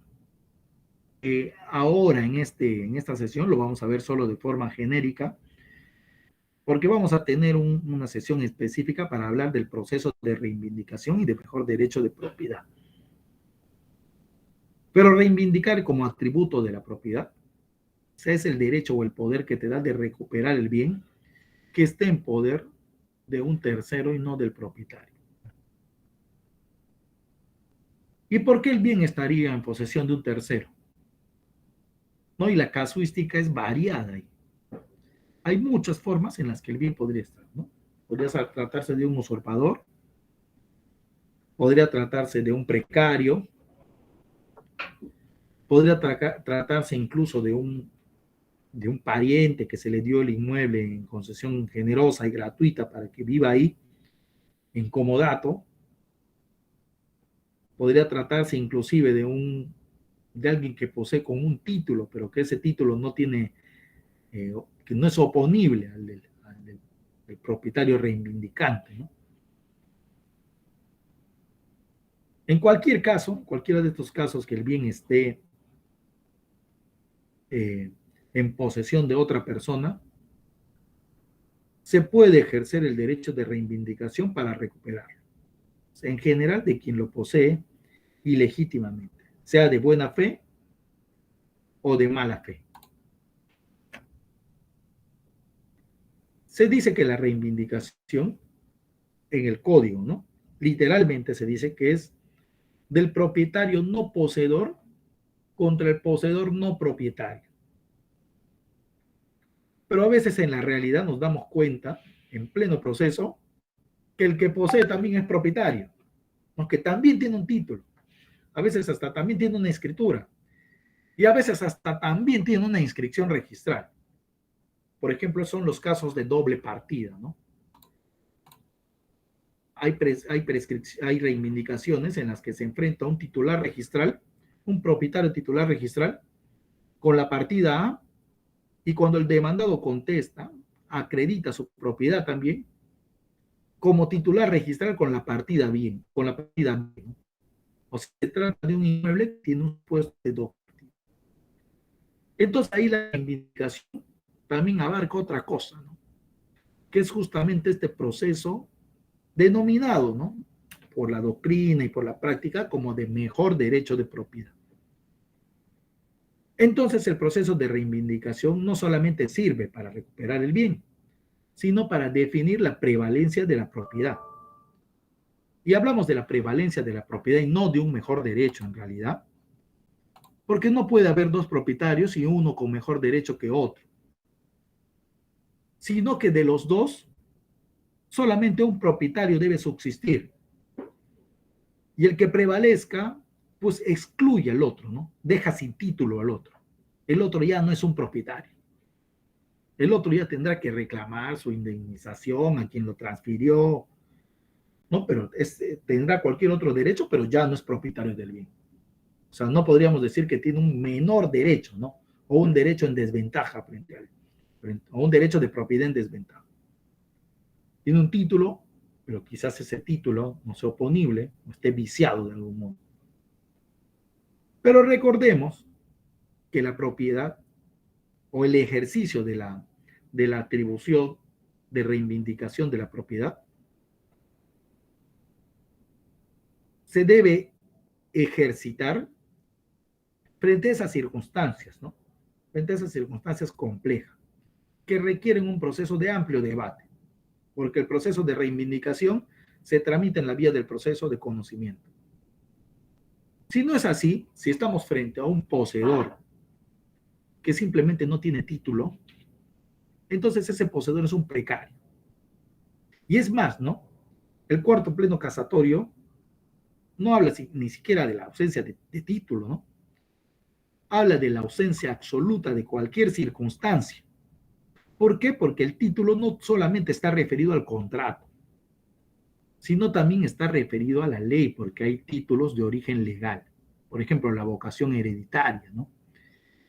ahora en esta sesión lo vamos a ver solo de forma genérica, porque vamos a tener una sesión específica para hablar del proceso de reivindicación y de mejor derecho de propiedad. Pero reivindicar como atributo de la propiedad es el derecho o el poder que te da de recuperar el bien que esté en poder de un tercero y no del propietario. ¿Y por qué el bien estaría en posesión de un tercero? ¿No? Y la casuística es variada. Hay muchas formas en las que el bien podría estar, ¿no? Podría tratarse de un usurpador, podría tratarse de un precario, podría tratarse incluso de un pariente que se le dio el inmueble en concesión generosa y gratuita para que viva ahí en comodato. Podría tratarse inclusive de alguien que posee con un título, pero que ese título no tiene, que no es oponible al del propietario reivindicante, ¿no? En cualquier caso, cualquiera de estos casos que el bien esté en posesión de otra persona, se puede ejercer el derecho de reivindicación para recuperarlo. En general, de quien lo posee ilegítimamente, sea de buena fe o de mala fe. Se dice que la reivindicación en el código, ¿no? Literalmente se dice que es del propietario no poseedor contra el poseedor no propietario. Pero a veces en la realidad nos damos cuenta, en pleno proceso, que el que posee también es propietario, aunque también tiene un título. A veces hasta también tiene una escritura. Y a veces hasta también tiene una inscripción registral. Por ejemplo, son los casos de doble partida, ¿no? Hay reivindicaciones en las que se enfrenta un titular registral, un propietario titular registral, con la partida A, y cuando el demandado contesta, acredita su propiedad también, como titular registral con la partida B. O sea, se trata de un inmueble que tiene un puesto de dos partidas. Entonces ahí la reivindicación también abarca otra cosa, ¿no? Que es justamente este proceso denominado, ¿no?, por la doctrina y por la práctica como de mejor derecho de propiedad. Entonces el proceso de reivindicación no solamente sirve para recuperar el bien, sino para definir la prevalencia de la propiedad. Y hablamos de la prevalencia de la propiedad y no de un mejor derecho en realidad, porque no puede haber dos propietarios y uno con mejor derecho que otro, sino que de los dos, solamente un propietario debe subsistir. Y el que prevalezca, pues excluye al otro, ¿no? Deja sin título al otro. El otro ya no es un propietario. El otro ya tendrá que reclamar su indemnización a quien lo transfirió, ¿no? Pero tendrá cualquier otro derecho, pero ya no es propietario del bien. O sea, no podríamos decir que tiene un menor derecho, ¿no? O un derecho en desventaja o un derecho de propiedad en desventaja. Tiene un título, pero quizás ese título no sea oponible o esté viciado de algún modo. Pero recordemos que la propiedad o el ejercicio de la atribución de reivindicación de la propiedad se debe ejercitar frente a esas circunstancias, ¿no? Frente a esas circunstancias complejas que requieren un proceso de amplio debate, porque el proceso de reivindicación se tramita en la vía del proceso de conocimiento. Si no es así, si estamos frente a un poseedor que simplemente no tiene título, entonces ese poseedor es un precario. Y es más, ¿no? El cuarto pleno casatorio no habla ni siquiera de la ausencia de título, ¿no? Habla de la ausencia absoluta de cualquier circunstancia. ¿Por qué? Porque el título no solamente está referido al contrato, sino también está referido a la ley, porque hay títulos de origen legal. Por ejemplo, la vocación hereditaria, ¿no?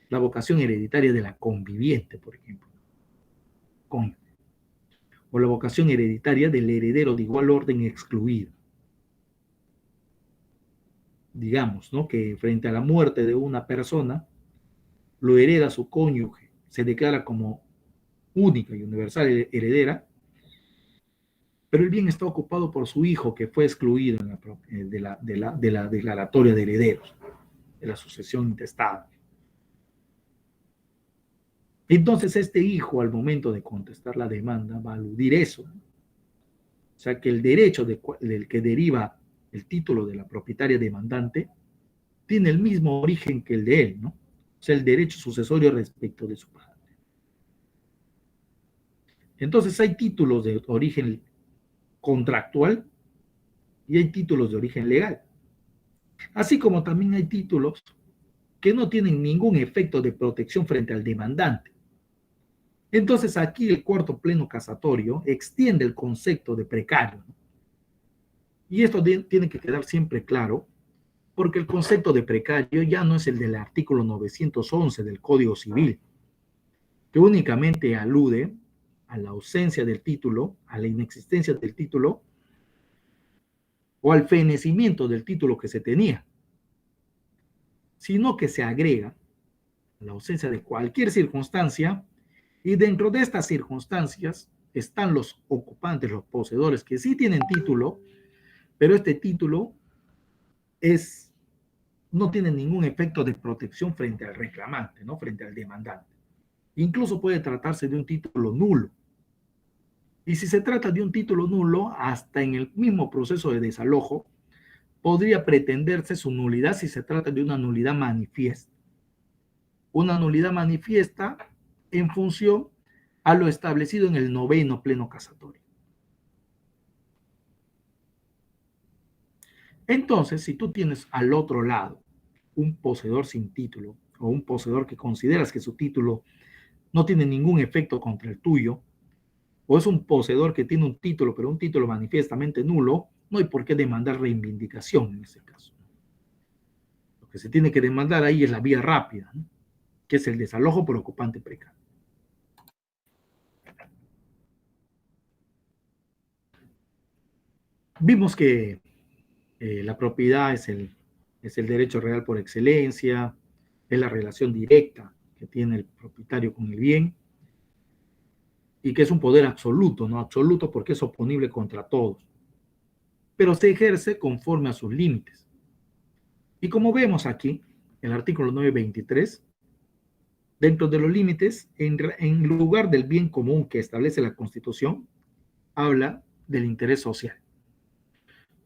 La vocación hereditaria de la conviviente, por ejemplo. O la vocación hereditaria del heredero de igual orden excluido. Digamos, ¿no? Que frente a la muerte de una persona, lo hereda su cónyuge, se declara como única y universal heredera, pero el bien está ocupado por su hijo que fue excluido de la declaratoria de herederos, de la sucesión intestada. Entonces este hijo al momento de contestar la demanda va a aludir eso. O sea que el derecho del que deriva el título de la propietaria demandante tiene el mismo origen que el de él, ¿no? O sea, el derecho sucesorio respecto de su padre. Entonces hay títulos de origen contractual y hay títulos de origen legal. Así como también hay títulos que no tienen ningún efecto de protección frente al demandante. Entonces aquí el cuarto pleno casatorio extiende el concepto de precario, ¿no? Y esto tiene que quedar siempre claro, porque el concepto de precario ya no es el del artículo 911 del Código Civil, que únicamente alude a la ausencia del título, a la inexistencia del título o al fenecimiento del título que se tenía, sino que se agrega la ausencia de cualquier circunstancia y dentro de estas circunstancias están los ocupantes, los poseedores que sí tienen título, pero este título no tiene ningún efecto de protección frente al reclamante, ¿no? Frente al demandante. Incluso puede tratarse de un título nulo. Y si se trata de un título nulo, hasta en el mismo proceso de desalojo, podría pretenderse su nulidad si se trata de una nulidad manifiesta. Una nulidad manifiesta en función a lo establecido en el noveno pleno casatorio. Entonces, si tú tienes al otro lado un poseedor sin título o un poseedor que consideras que su título no tiene ningún efecto contra el tuyo, o es un poseedor que tiene un título, pero un título manifiestamente nulo, no hay por qué demandar reivindicación en ese caso. Lo que se tiene que demandar ahí es la vía rápida, ¿no? Que es el desalojo por ocupante precario. Vimos que la propiedad es el derecho real por excelencia, es la relación directa que tiene el propietario con el bien y que es un poder absoluto, ¿no? Absoluto porque es oponible contra todos, pero se ejerce conforme a sus límites. Y como vemos aquí, el artículo 923, dentro de los límites, en lugar del bien común que establece la Constitución, habla del interés social.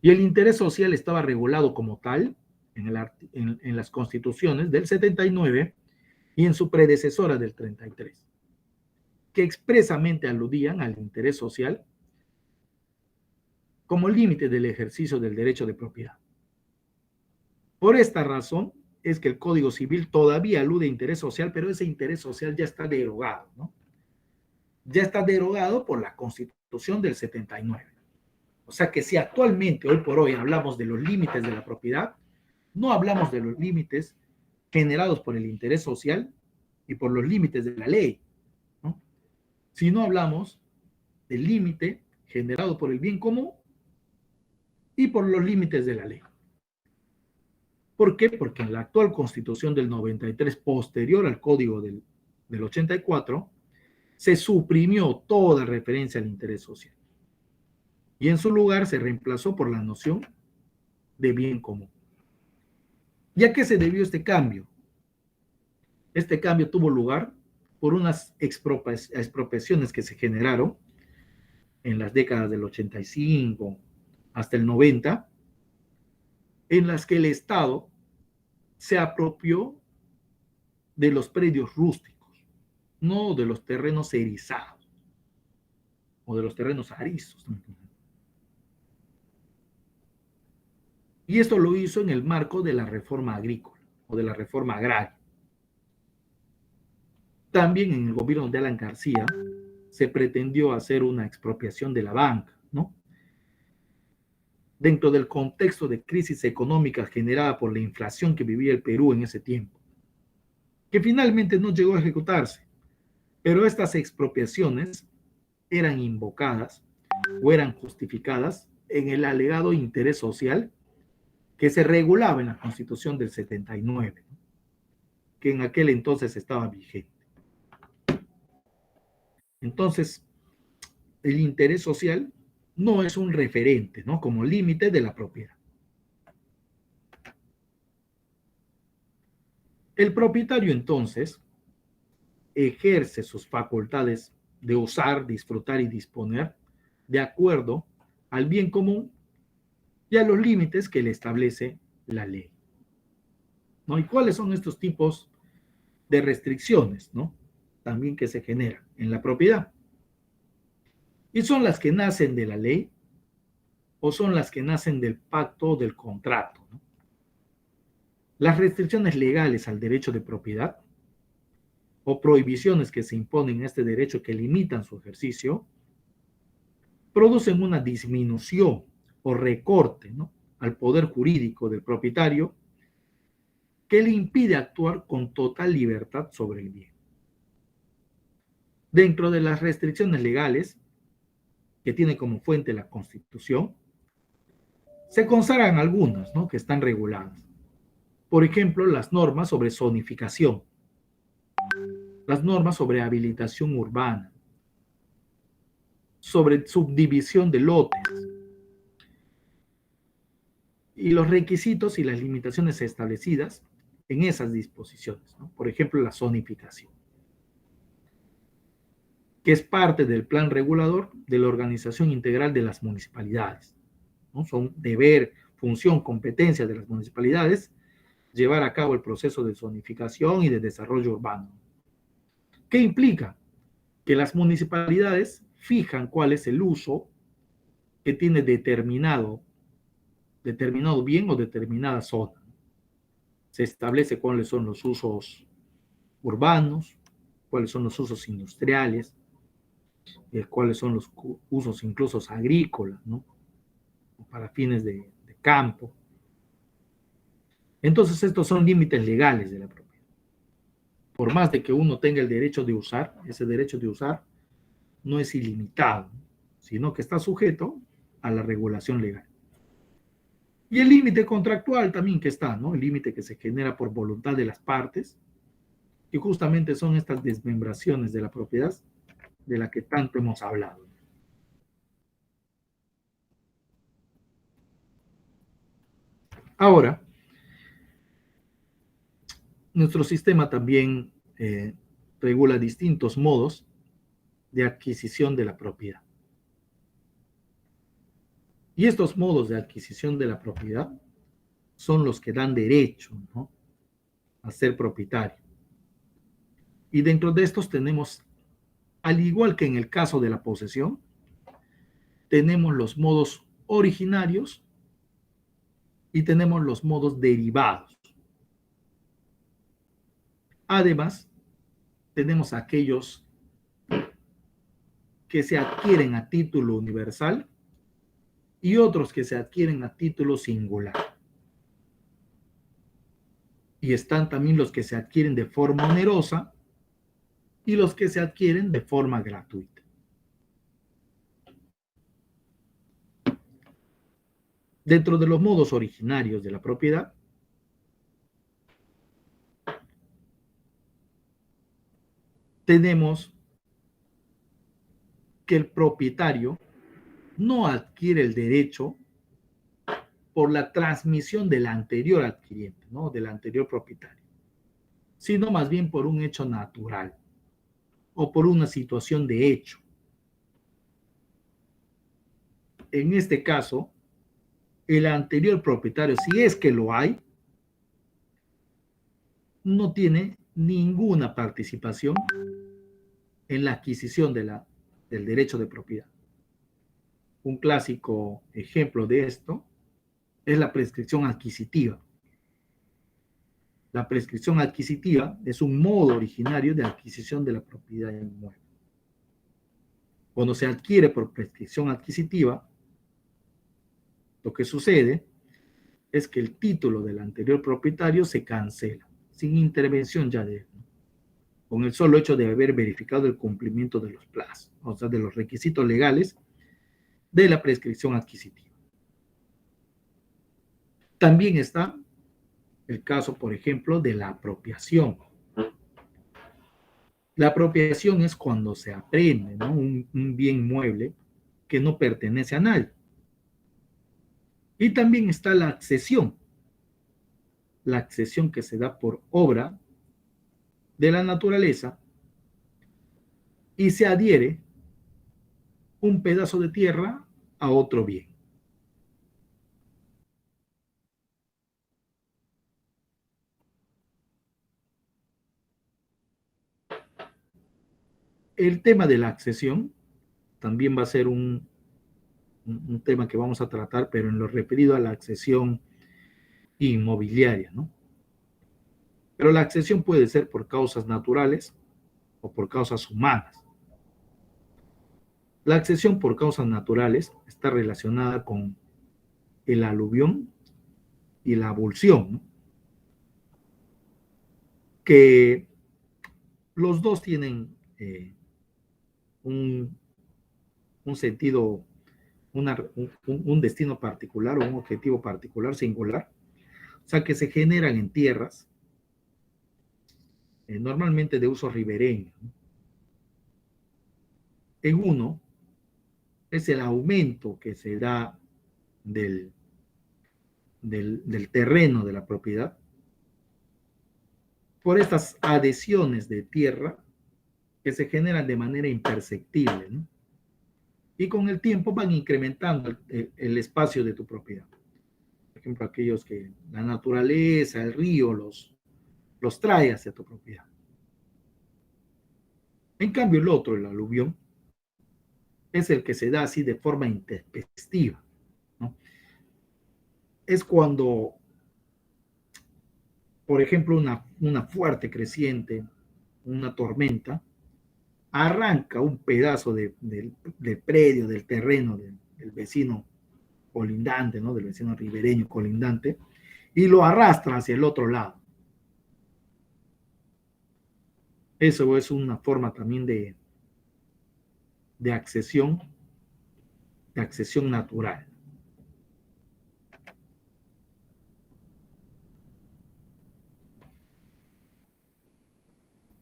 Y el interés social estaba regulado como tal en las constituciones del 79 y en su predecesora del 33, que expresamente aludían al interés social como límite del ejercicio del derecho de propiedad. Por esta razón es que el Código Civil todavía alude a interés social, pero ese interés social ya está derogado, ¿no? Ya está derogado por la Constitución del 79. O sea que si actualmente, hoy por hoy, hablamos de los límites de la propiedad, no hablamos de los límites generados por el interés social y por los límites de la ley, ¿no? Sino hablamos del límite generado por el bien común y por los límites de la ley. ¿Por qué? Porque en la actual Constitución del 93, posterior al Código del 84, se suprimió toda referencia al interés social. Y en su lugar se reemplazó por la noción de bien común. ¿Y a qué se debió este cambio? Este cambio tuvo lugar por unas expropiaciones que se generaron en las décadas del 85 hasta el 90, en las que el Estado se apropió de los predios rústicos, no de los terrenos erizados o de los terrenos arizos. Y esto lo hizo en el marco de la reforma agrícola o de la reforma agraria. También en el gobierno de Alan García se pretendió hacer una expropiación de la banca, ¿no? Dentro del contexto de crisis económica generada por la inflación que vivía el Perú en ese tiempo, que finalmente no llegó a ejecutarse, pero estas expropiaciones eran invocadas o eran justificadas en el alegado interés social que se regulaba en la Constitución del 79, que en aquel entonces estaba vigente. Entonces, el interés social no es un referente, ¿no? Como límite de la propiedad. El propietario, entonces, ejerce sus facultades de usar, disfrutar y disponer de acuerdo al bien común y a los límites que le establece la ley, ¿no? ¿Y cuáles son estos tipos de restricciones, ¿no? También que se generan en la propiedad? ¿Y son las que nacen de la ley o son las que nacen del pacto o del contrato, ¿no? Las restricciones legales al derecho de propiedad o prohibiciones que se imponen a este derecho que limitan su ejercicio producen una disminución o recorte, ¿no?, al poder jurídico del propietario que le impide actuar con total libertad sobre el bien. Dentro de las restricciones legales que tiene como fuente la Constitución, se consagran algunas, ¿no?, que están reguladas. Por ejemplo, las normas sobre zonificación, las normas sobre habilitación urbana, sobre subdivisión de lotes y los requisitos y las limitaciones establecidas en esas disposiciones, ¿no? Por ejemplo, la zonificación, que es parte del plan regulador de la organización integral de las municipalidades, ¿no? Son deber, función, competencia de las municipalidades llevar a cabo el proceso de zonificación y de desarrollo urbano. ¿Qué implica? Que las municipalidades fijan cuál es el uso que tiene determinado bien o determinada zona. Se establece cuáles son los usos urbanos, cuáles son los usos industriales, cuáles son los usos incluso agrícolas, ¿no?, para fines de campo. Entonces estos son límites legales de la propiedad. Por más de que uno tenga el derecho de usar, ese derecho de usar no es ilimitado, sino que está sujeto a la regulación legal. Y el límite contractual también que está, ¿no? El límite que se genera por voluntad de las partes, y justamente son estas desmembraciones de la propiedad de la que tanto hemos hablado. Ahora, nuestro sistema también regula distintos modos de adquisición de la propiedad. Y estos modos de adquisición de la propiedad son los que dan derecho, ¿no?, a ser propietario. Y dentro de estos tenemos, al igual que en el caso de la posesión, tenemos los modos originarios y tenemos los modos derivados. Además, tenemos aquellos que se adquieren a título universal y otros que se adquieren a título singular. Y están también los que se adquieren de forma onerosa y los que se adquieren de forma gratuita. Dentro de los modos originarios de la propiedad, tenemos que el propietario no adquiere el derecho por la transmisión del anterior adquiriente, ¿no?, del anterior propietario, sino más bien por un hecho natural o por una situación de hecho. En este caso, el anterior propietario, si es que lo hay, no tiene ninguna participación en la adquisición del derecho de propiedad. Un clásico ejemplo de esto es la prescripción adquisitiva. La prescripción adquisitiva es un modo originario de adquisición de la propiedad inmueble. Cuando se adquiere por prescripción adquisitiva, lo que sucede es que el título del anterior propietario se cancela, sin intervención ya de él, con el solo hecho de haber verificado el cumplimiento de los plazos, o sea, de los requisitos legales de la prescripción adquisitiva. También está el caso, por ejemplo, de la apropiación. La apropiación es cuando se apreende, ¿no?, un bien mueble que no pertenece a nadie. Y también está la accesión que se da por obra de la naturaleza y se adhiere un pedazo de tierra a otro bien. El tema de la accesión también va a ser un tema que vamos a tratar, pero en lo referido a la accesión inmobiliaria, ¿no? Pero la accesión puede ser por causas naturales o por causas humanas. La accesión por causas naturales está relacionada con el aluvión y la abulsión, ¿no?, que los dos tienen un sentido, un destino particular o un objetivo particular, singular, o sea, que se generan en tierras, normalmente de uso ribereño, ¿no? En uno es el aumento que se da del terreno de la propiedad por estas adhesiones de tierra que se generan de manera imperceptible, ¿no?, y con el tiempo van incrementando el espacio de tu propiedad. Por ejemplo, aquellos que la naturaleza, el río, los trae hacia tu propiedad. En cambio, el otro, el aluvión, es el que se da así de forma intempestiva, ¿no? Es cuando, por ejemplo, una fuerte creciente, una tormenta, arranca un pedazo del predio, del terreno del vecino colindante, ¿no?, del vecino ribereño colindante, y lo arrastra hacia el otro lado. Eso es una forma también de accesión natural.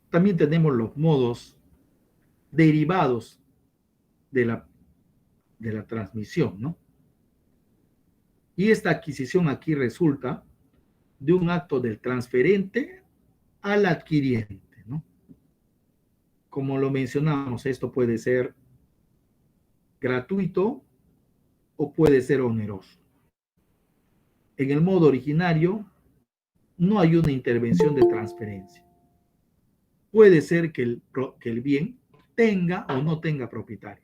También tenemos los modos derivados de la transmisión, ¿no? Y esta adquisición aquí resulta de un acto del transferente al adquiriente, ¿no? Como lo mencionamos, esto puede ser gratuito o puede ser oneroso. En el modo originario no hay una intervención de transferencia. Puede ser que el bien tenga o no tenga propietario.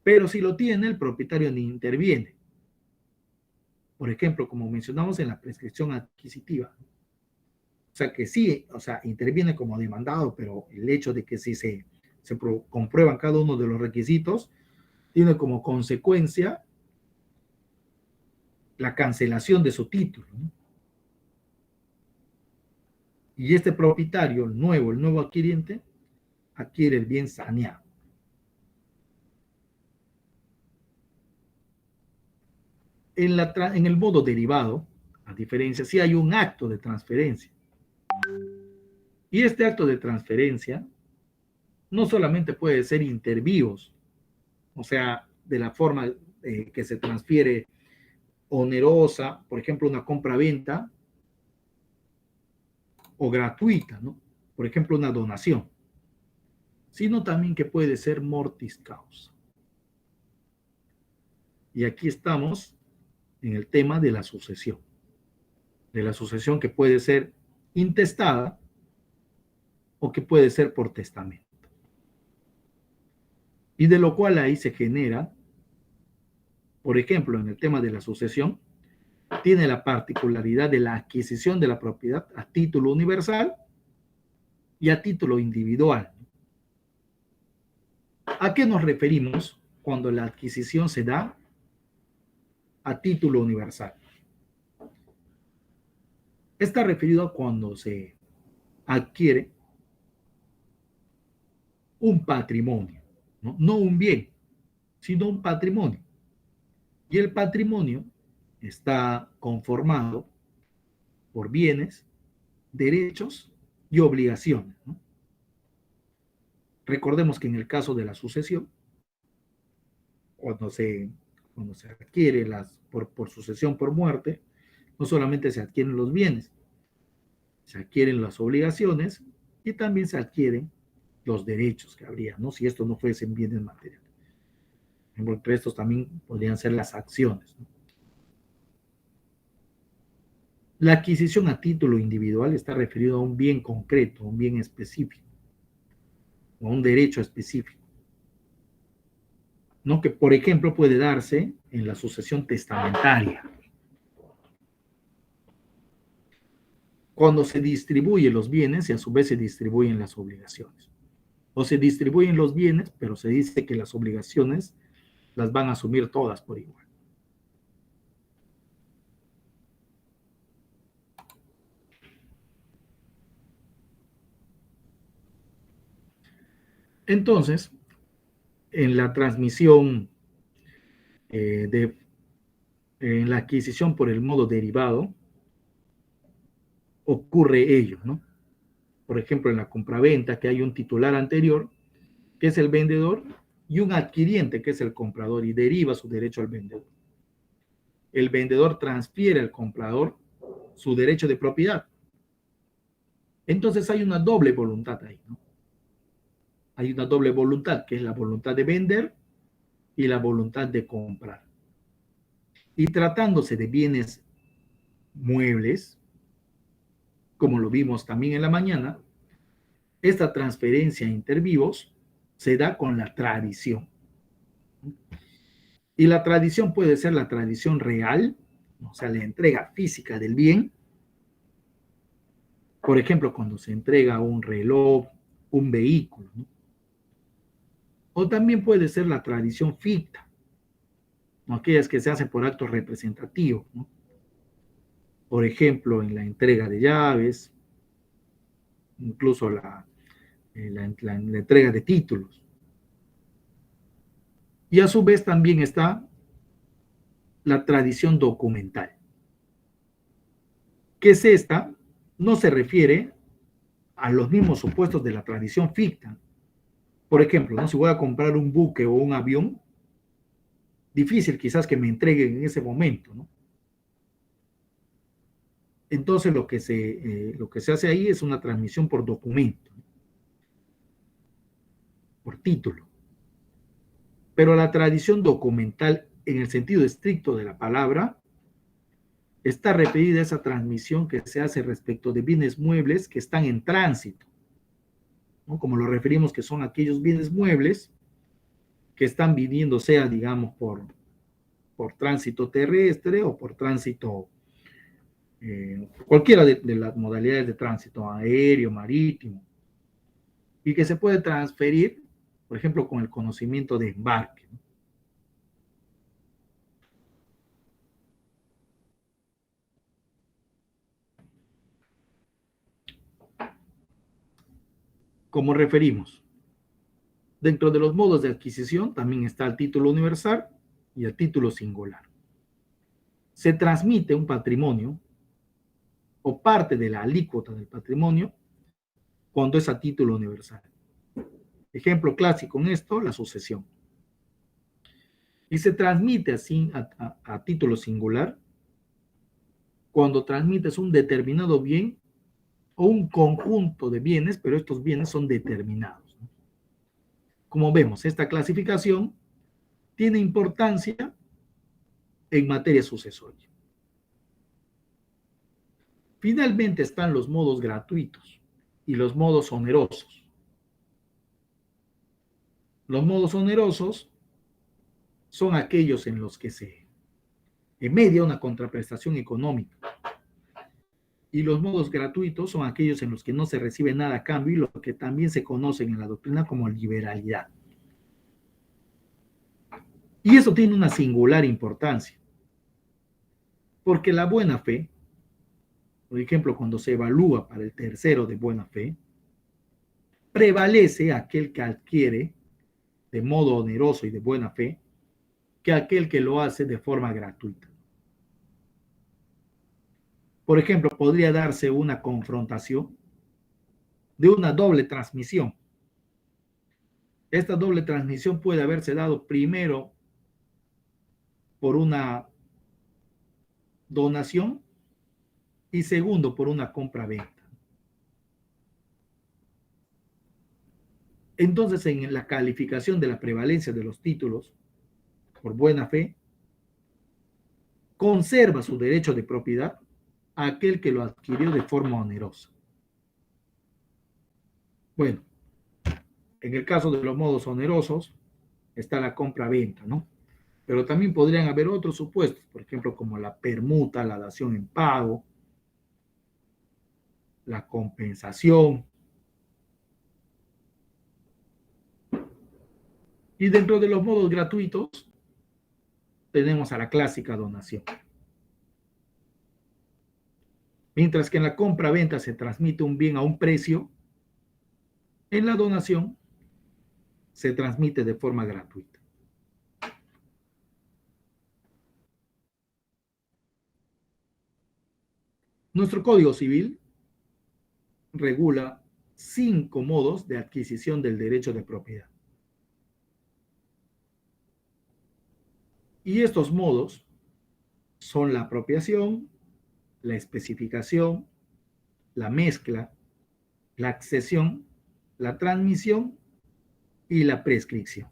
Pero si lo tiene, el propietario ni interviene. Por ejemplo, como mencionamos en la prescripción adquisitiva. O sea, que sí, o sea, interviene como demandado, pero el hecho de que si se comprueban cada uno de los requisitos, tiene como consecuencia la cancelación de su título, ¿no? Y este propietario, el nuevo adquiriente, adquiere el bien saneado. En el modo derivado, a diferencia, sí hay un acto de transferencia. Y este acto de transferencia no solamente puede ser inter vivos, o sea, de la forma que se transfiere onerosa, por ejemplo, una compra-venta, o gratuita, ¿no? Por ejemplo, una donación, sino también que puede ser mortis causa. Y aquí estamos en el tema de la sucesión que puede ser intestada o que puede ser por testamento. Y de lo cual ahí se genera, por ejemplo, en el tema de la sucesión, tiene la particularidad de la adquisición de la propiedad a título universal y a título individual. ¿A qué nos referimos cuando la adquisición se da a título universal? Está referido a cuando se adquiere un patrimonio, no un bien, sino un patrimonio. Y el patrimonio está conformado por bienes, derechos y obligaciones, ¿no? Recordemos que en el caso de la sucesión, cuando se adquiere por sucesión por muerte, no solamente se adquieren los bienes, se adquieren las obligaciones y también se adquieren los derechos que habría, ¿no? Si esto no fuesen bienes materiales. Entre estos también podrían ser las acciones, ¿no? La adquisición a título individual está referido a un bien concreto, a un bien específico, o a un derecho específico, ¿no? Que, por ejemplo, puede darse en la sucesión testamentaria. Cuando se distribuyen los bienes y a su vez se distribuyen las obligaciones. O se distribuyen los bienes, pero se dice que las obligaciones las van a asumir todas por igual. Entonces, en la transmisión en la adquisición por el modo derivado, ocurre ello, ¿no? Por ejemplo, en la compraventa, que hay un titular anterior, que es el vendedor, y un adquiriente, que es el comprador, y deriva su derecho al vendedor. El vendedor transfiere al comprador su derecho de propiedad. Entonces hay una doble voluntad ahí, ¿no? Hay una doble voluntad, que es la voluntad de vender y la voluntad de comprar. Y tratándose de bienes muebles, como lo vimos también en la mañana, esta transferencia intervivos se da con la tradición. Y la tradición puede ser la tradición real, o sea, la entrega física del bien. Por ejemplo, cuando se entrega un reloj, un vehículo, ¿no? O también puede ser la tradición ficta, ¿no? Aquellas que se hacen por actos representativos, ¿no? Por ejemplo, en la entrega de llaves, incluso la entrega de títulos. Y a su vez también está la tradición documental. ¿Qué es esta? No se refiere a los mismos supuestos de la tradición ficta. Por ejemplo, ¿no? Si voy a comprar un buque o un avión, difícil quizás que me entreguen en ese momento, ¿no? Entonces lo que se hace ahí es una transmisión por documento, por título. Pero la tradición documental en el sentido estricto de la palabra, está referida a esa transmisión que se hace respecto de bienes muebles que están en tránsito, ¿no? Como lo referimos que son aquellos bienes muebles que están viniendo, sea, digamos, por tránsito terrestre o por tránsito, cualquiera de las modalidades de tránsito, aéreo, marítimo, y que se puede transferir, por ejemplo, con el conocimiento de embarque, ¿no? Como referimos, dentro de los modos de adquisición también está el título universal y el título singular. Se transmite un patrimonio o parte de la alícuota del patrimonio cuando es a título universal. Ejemplo clásico en esto, la sucesión. Y se transmite así a título singular cuando transmites un determinado bien o un conjunto de bienes, pero estos bienes son determinados. Como vemos, esta clasificación tiene importancia en materia sucesoria. Finalmente están los modos gratuitos y los modos onerosos. Los modos onerosos son aquellos en los que se media una contraprestación económica. Y los modos gratuitos son aquellos en los que no se recibe nada a cambio y lo que también se conocen en la doctrina como liberalidad. Y eso tiene una singular importancia, porque la buena fe, por ejemplo, cuando se evalúa para el tercero de buena fe, prevalece aquel que adquiere de modo oneroso y de buena fe que aquel que lo hace de forma gratuita. Por ejemplo, podría darse una confrontación de una doble transmisión. Esta doble transmisión puede haberse dado primero por una donación y segundo por una compra-venta. Entonces, en la calificación de la prevalencia de los títulos por buena fe, conserva su derecho de propiedad a aquel que lo adquirió de forma onerosa. Bueno, en el caso de los modos onerosos está la compra-venta, ¿no? Pero también podrían haber otros supuestos, por ejemplo, como la permuta, la dación en pago, la compensación. Y dentro de los modos gratuitos tenemos a la clásica donación. Mientras que en la compra-venta se transmite un bien a un precio, en la donación se transmite de forma gratuita. Nuestro Código Civil regula 5 modos de adquisición del derecho de propiedad. Y estos modos son la apropiación, la especificación, la mezcla, la accesión, la transmisión y la prescripción.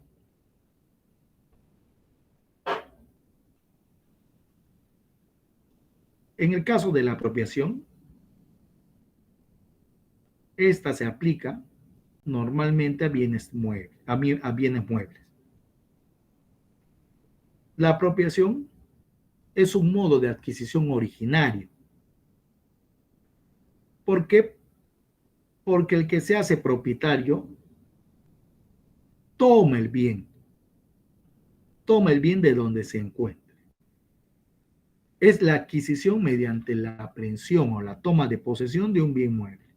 En el caso de la apropiación, esta se aplica normalmente a bienes muebles, a bienes muebles. La apropiación es un modo de adquisición originario. ¿Por qué? Porque el que se hace propietario toma el bien de donde se encuentre. Es la adquisición mediante la aprehensión o la toma de posesión de un bien mueble.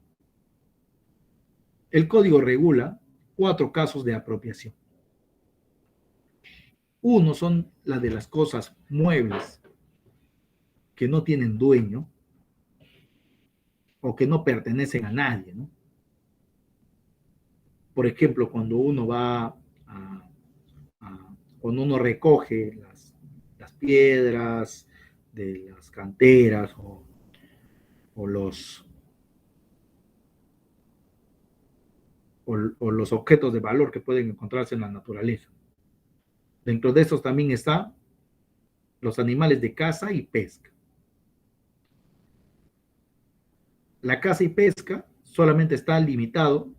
El código regula 4 casos de apropiación. Uno son las de las cosas muebles que no tienen dueño o que no pertenecen a nadie, ¿no? Por ejemplo, cuando uno va cuando uno recoge las piedras de las canteras o los objetos de valor que pueden encontrarse en la naturaleza. Dentro de estos también está los animales de caza y pesca. La caza y pesca solamente está limitado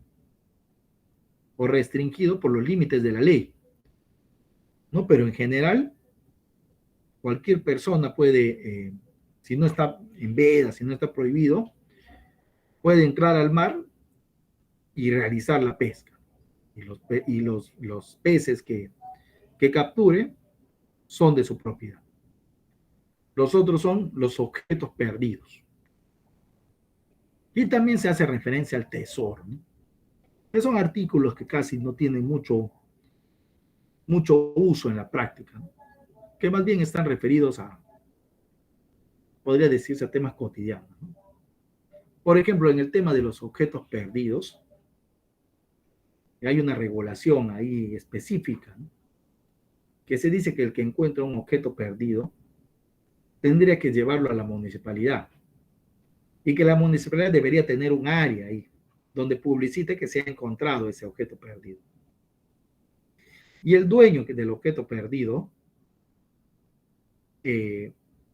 o restringido por los límites de la ley, ¿no? Pero en general, cualquier persona puede, si no está en veda, si no está prohibido, puede entrar al mar y realizar la pesca. Los peces que capture son de su propiedad. Los otros son los objetos perdidos. Y también se hace referencia al tesoro, ¿no? Que son artículos que casi no tienen mucho uso en la práctica, ¿no? Que más bien están referidos a, podría decirse, a temas cotidianos, ¿no? Por ejemplo, en el tema de los objetos perdidos, hay una regulación ahí específica, ¿no? Que se dice que el que encuentra un objeto perdido tendría que llevarlo a la municipalidad y que la municipalidad debería tener un área ahí donde publicite que se ha encontrado ese objeto perdido. Y el dueño del objeto perdido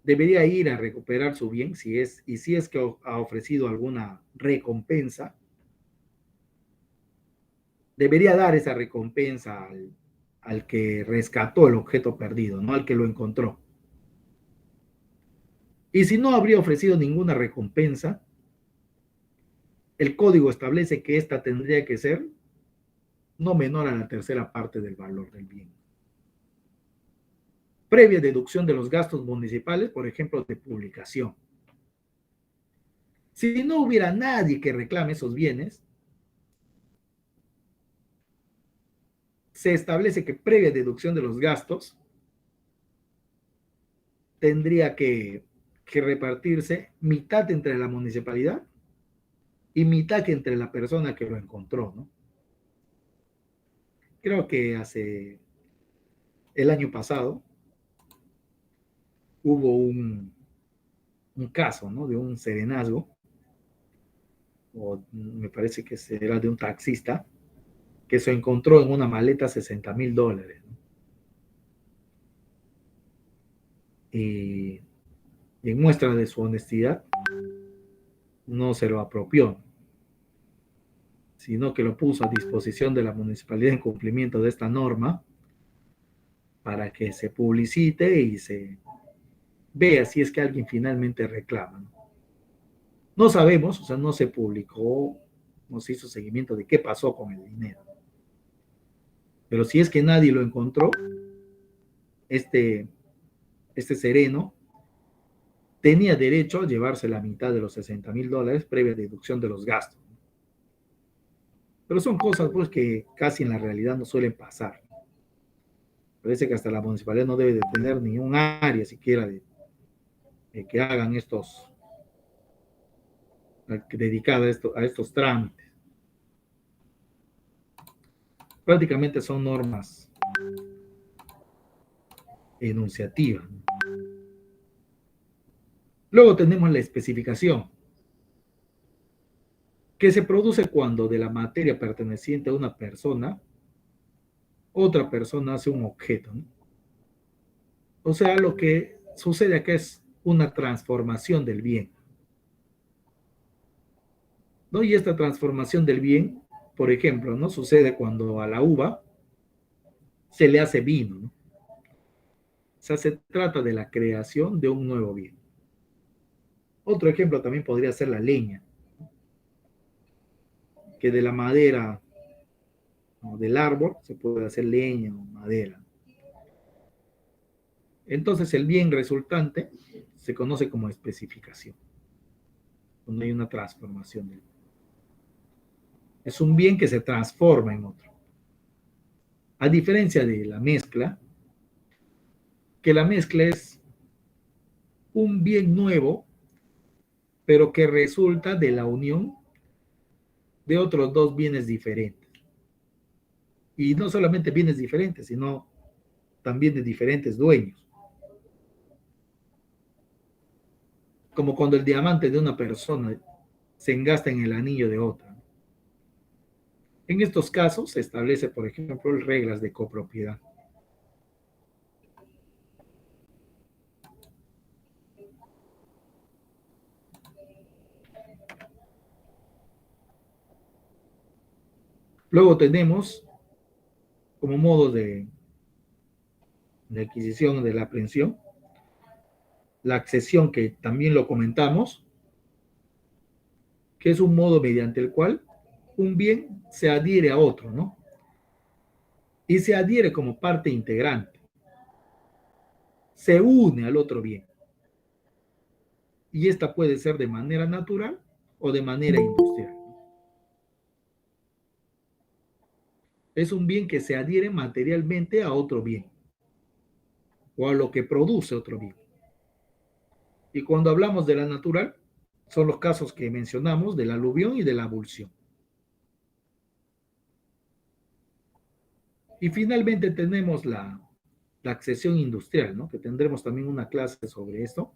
debería ir a recuperar su bien si es que ha ofrecido alguna recompensa, debería dar esa recompensa al que rescató el objeto perdido, no al que lo encontró. Y si no habría ofrecido ninguna recompensa, el código establece que esta tendría que ser no menor a la tercera parte del valor del bien. Previa deducción de los gastos municipales, por ejemplo, de publicación. Si no hubiera nadie que reclame esos bienes, se establece que previa deducción de los gastos tendría que repartirse mitad entre la municipalidad y mitad entre la persona que lo encontró, ¿no? Creo que el año pasado hubo un caso, ¿no? De un serenazgo, o me parece que era de un taxista, que se encontró en una maleta $60,000, ¿no? Y en muestra de su honestidad, no se lo apropió, sino que lo puso a disposición de la municipalidad en cumplimiento de esta norma para que se publicite y se vea si es que alguien finalmente reclama. No sabemos, o sea, no se publicó, no se hizo seguimiento de qué pasó con el dinero. Pero si es que nadie lo encontró, este sereno tenía derecho a llevarse la mitad de los $60,000 previa deducción de los gastos. Pero son cosas pues que casi en la realidad no suelen pasar. Parece que hasta la municipalidad no debe de tener ni un área siquiera de que hagan dedicada a estos trámites. Prácticamente son normas enunciativas. Luego tenemos la especificación, que se produce cuando de la materia perteneciente a una persona, otra persona hace un objeto, ¿no? O sea, lo que sucede acá es una transformación del bien, ¿no? Y esta transformación del bien, por ejemplo, ¿no? Sucede cuando a la uva se le hace vino, ¿no? O sea, se trata de la creación de un nuevo bien. Otro ejemplo también podría ser la leña, que de la madera, ¿no?, del árbol se puede hacer leña o madera. Entonces el bien resultante se conoce como especificación, donde hay una transformación del bien. Es un bien que se transforma en otro. A diferencia de la mezcla, que la mezcla es un bien nuevo, pero que resulta de la unión de otros dos bienes diferentes. Y no solamente bienes diferentes, sino también de diferentes dueños. Como cuando el diamante de una persona se engasta en el anillo de otra. En estos casos se establece, por ejemplo, reglas de copropiedad. Luego tenemos como modo de adquisición de la aprehensión, la accesión, que también lo comentamos, que es un modo mediante el cual un bien se adhiere a otro, ¿no? Y se adhiere como parte integrante, se une al otro bien. Y esta puede ser de manera natural o de manera industrial. Es un bien que se adhiere materialmente a otro bien o a lo que produce otro bien. Y cuando hablamos de la natural, son los casos que mencionamos de la aluvión y de la abulsión. Y finalmente tenemos la accesión industrial, ¿no? Que tendremos también una clase sobre esto,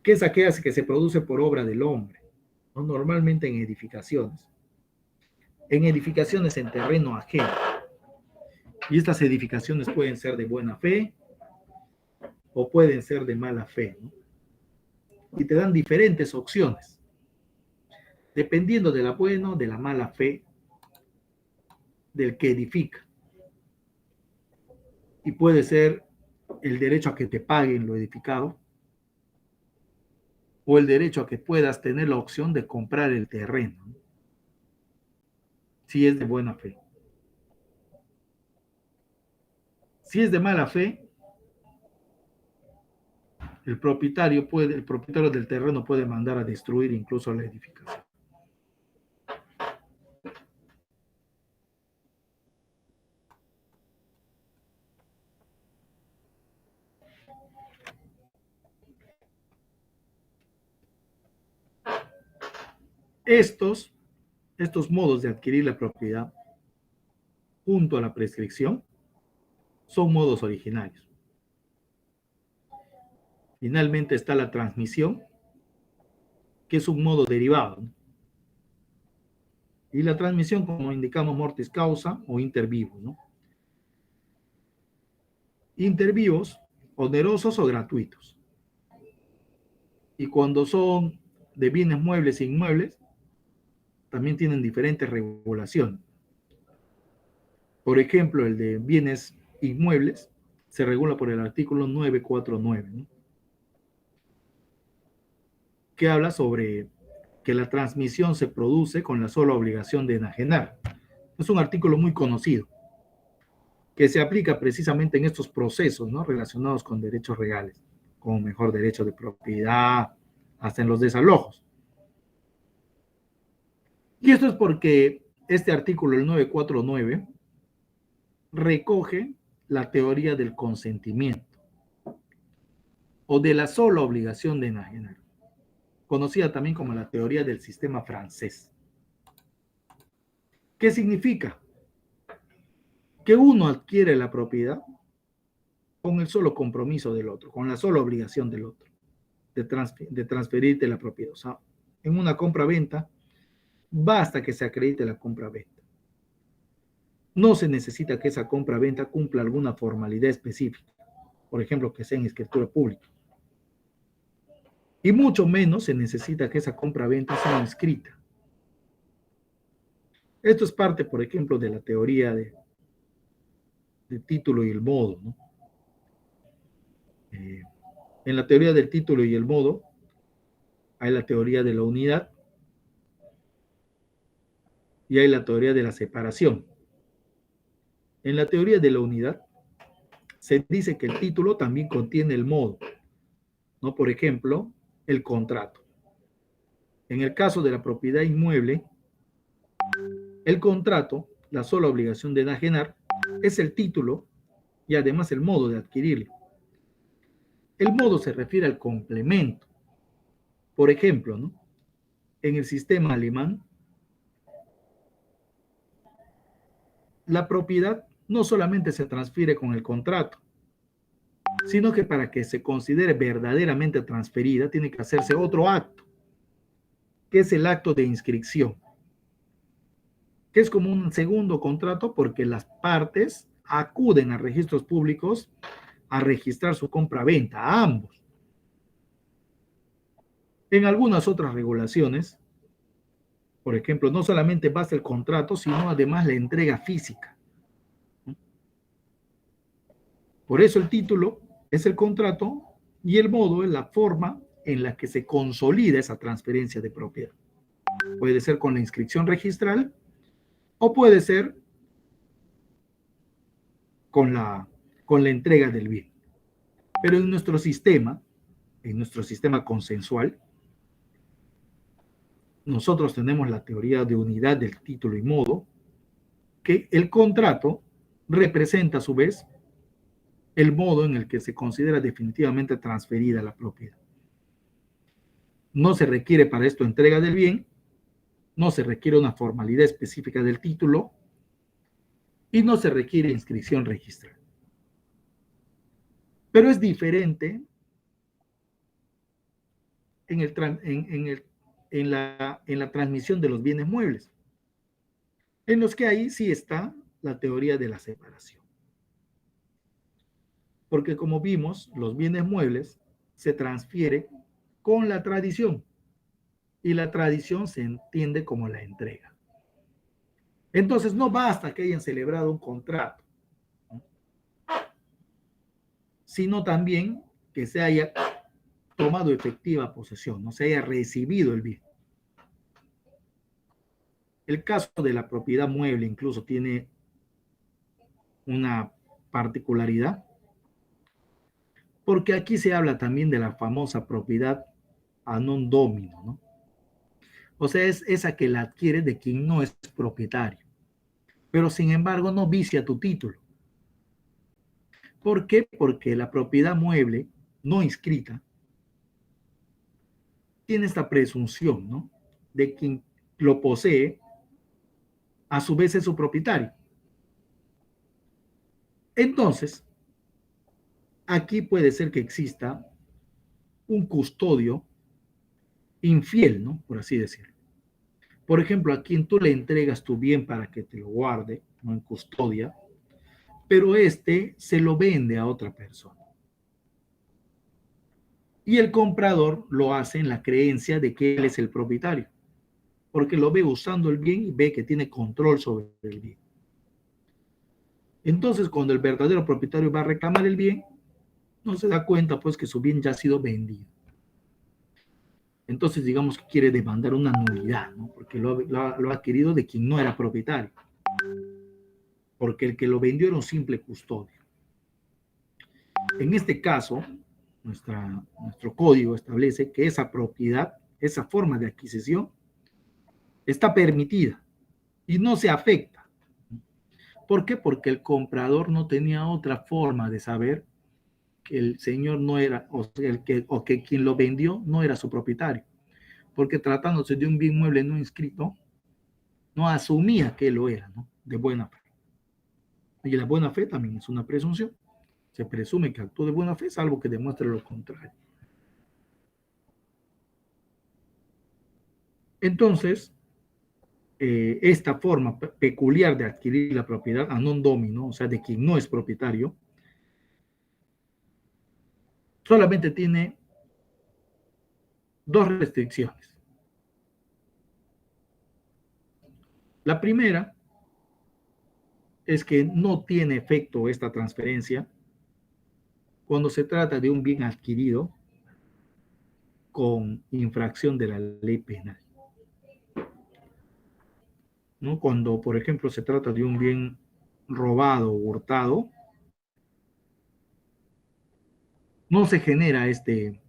que es aquella que se produce por obra del hombre, ¿no? Normalmente en edificaciones. En edificaciones en terreno ajeno. Y estas edificaciones pueden ser de buena fe o pueden ser de mala fe, ¿no? Y te dan diferentes opciones, dependiendo de la buena o de la mala fe del que edifica. Y puede ser el derecho a que te paguen lo edificado o el derecho a que puedas tener la opción de comprar el terreno, ¿no? Si es de buena fe. Si es de mala fe, el propietario del terreno puede mandar a destruir incluso la edificación. Estos modos de adquirir la propiedad junto a la prescripción son modos originarios. Finalmente está la transmisión, que es un modo derivado, ¿no? Y la transmisión, como indicamos, mortis causa o inter vivos, ¿no? Inter vivos, onerosos o gratuitos. Y cuando son de bienes muebles e inmuebles, también tienen diferentes regulaciones. Por ejemplo, el de bienes inmuebles se regula por el artículo 949, ¿no? Que habla sobre que la transmisión se produce con la sola obligación de enajenar. Es un artículo muy conocido, que se aplica precisamente en estos procesos, ¿no? Relacionados con derechos reales, como mejor derecho de propiedad, hasta en los desalojos. Y esto es porque este artículo, el 949, recoge la teoría del consentimiento o de la sola obligación de enajenar, conocida también como la teoría del sistema francés. ¿Qué significa? Que uno adquiere la propiedad con el solo compromiso del otro, con la sola obligación del otro, de transferirte la propiedad. O sea, en una compra-venta, basta que se acredite la compra-venta. No se necesita que esa compra-venta cumpla alguna formalidad específica, por ejemplo, que sea en escritura pública. Y mucho menos se necesita que esa compra-venta sea inscrita. Esto es parte, por ejemplo, de la teoría de título y el modo, ¿no? En la teoría del título y el modo hay la teoría de la unidad y hay la teoría de la separación. En la teoría de la unidad se dice que el título también contiene el modo, ¿no? Por ejemplo, el contrato. En el caso de la propiedad inmueble, el contrato, la sola obligación de enajenar, es el título y además el modo de adquirirlo. El modo se refiere al complemento. Por ejemplo, ¿no? En el sistema alemán, la propiedad no solamente se transfiere con el contrato, sino que para que se considere verdaderamente transferida, tiene que hacerse otro acto, que es el acto de inscripción, que es como un segundo contrato porque las partes acuden a registros públicos a registrar su compra-venta, a ambos. En algunas otras regulaciones, Por ejemplo, no solamente basta el contrato, sino además la entrega física. Por eso el título es el contrato y el modo es la forma en la que se consolida esa transferencia de propiedad. Puede ser con la inscripción registral o puede ser con la entrega del bien. Pero en nuestro sistema consensual, nosotros tenemos la teoría de unidad del título y modo, que el contrato representa a su vez el modo en el que se considera definitivamente transferida la propiedad. No se requiere para esto entrega del bien, no se requiere una formalidad específica del título y no se requiere inscripción registral. Pero es diferente en la transmisión de los bienes muebles, en los que ahí sí está la teoría de la separación. Porque como vimos, los bienes muebles se transfieren con la tradición y la tradición se entiende como la entrega. Entonces no basta que hayan celebrado un contrato, sino también que se haya tomado efectiva posesión, no se haya recibido el bien. El caso de la propiedad mueble incluso tiene una particularidad, porque aquí se habla también de la famosa propiedad a non domino, ¿no? O sea, es esa que la adquiere de quien no es propietario, pero sin embargo no vicia tu título. ¿Por qué? Porque la propiedad mueble no inscrita tiene esta presunción, ¿no? De quien lo posee, a su vez es su propietario. Entonces, aquí puede ser que exista un custodio infiel, ¿no? Por así decirlo. Por ejemplo, a quien tú le entregas tu bien para que te lo guarde, ¿no? En custodia, pero este se lo vende a otra persona. Y el comprador lo hace en la creencia de que él es el propietario, porque lo ve usando el bien y ve que tiene control sobre el bien. Entonces, cuando el verdadero propietario va a reclamar el bien, no se da cuenta pues que su bien ya ha sido vendido. Entonces, digamos que quiere demandar una nulidad, ¿no? Porque lo ha adquirido de quien no era propietario, porque el que lo vendió era un simple custodio. En este caso, nuestro código establece que esa propiedad, esa forma de adquisición, está permitida y no se afecta. ¿Por qué? Porque el comprador no tenía otra forma de saber que el señor no era, o que quien lo vendió no era su propietario. Porque tratándose de un bien mueble no inscrito, no asumía que lo era, ¿no? De buena fe. Y la buena fe también es una presunción. Se presume que actuó de buena fe, salvo que demuestre lo contrario. Entonces, esta forma peculiar de adquirir la propiedad a non domino, o sea, de quien no es propietario, solamente tiene dos restricciones. La primera es que no tiene efecto esta transferencia cuando se trata de un bien adquirido con infracción de la ley penal, ¿no? Cuando, por ejemplo, se trata de un bien robado o hurtado, no se genera este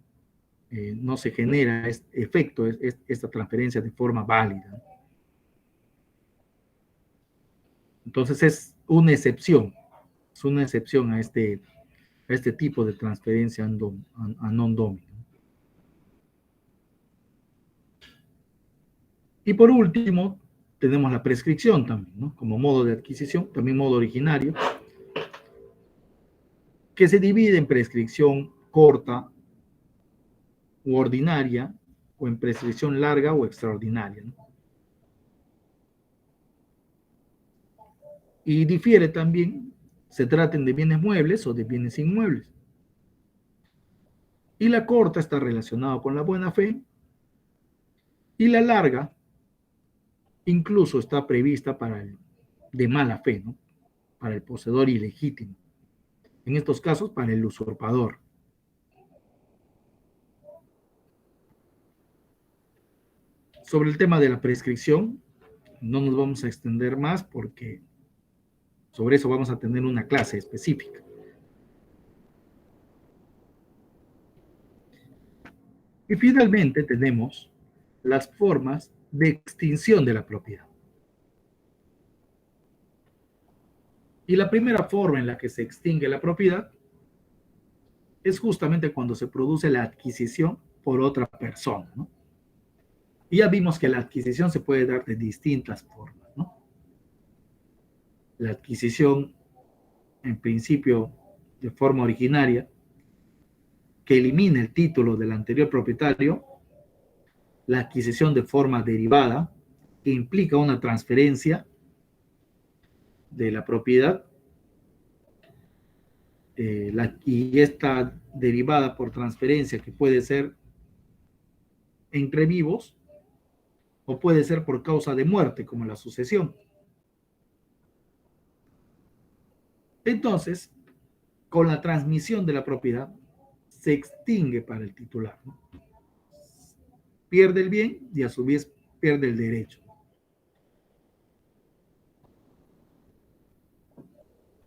efecto, esta transferencia de forma válida. Entonces es una excepción a este tipo de transferencia a non domino. Y por último, tenemos la prescripción también, ¿no? Como modo de adquisición, también modo originario, que se divide en prescripción corta u ordinaria, o en prescripción larga o extraordinaria, ¿no? Y difiere también, se traten de bienes muebles o de bienes inmuebles. Y la corta está relacionada con la buena fe, y la larga incluso está prevista para el de mala fe, ¿no? Para el poseedor ilegítimo. En estos casos, para el usurpador. Sobre el tema de la prescripción, no nos vamos a extender más porque sobre eso vamos a tener una clase específica. Y finalmente tenemos las formas de extinción de la propiedad. Y la primera forma en la que se extingue la propiedad es justamente cuando se produce la adquisición por otra persona, ¿no? Y ya vimos que la adquisición se puede dar de distintas formas, ¿no? La adquisición, en principio, de forma originaria, que elimina el título del anterior propietario, la adquisición de forma derivada, que implica una transferencia de la propiedad, y esta derivada por transferencia, que puede ser entre vivos o puede ser por causa de muerte, como la sucesión. Entonces, con la transmisión de la propiedad, se extingue para el titular, ¿no? Pierde el bien y a su vez pierde el derecho.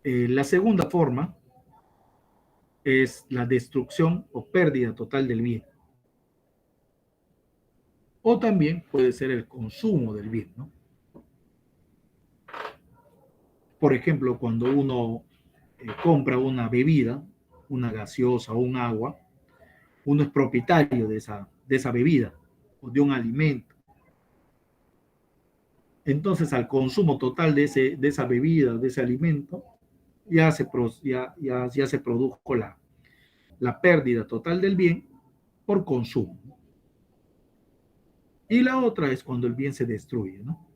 La segunda forma es la destrucción o pérdida total del bien. O también puede ser el consumo del bien, ¿no? Por ejemplo, cuando uno compra una bebida, una gaseosa o un agua, uno es propietario de esa bebida o de un alimento. Entonces, al consumo total de esa bebida, de ese alimento, ya se produjo la pérdida total del bien por consumo. Y la otra es cuando el bien se destruye, ¿no?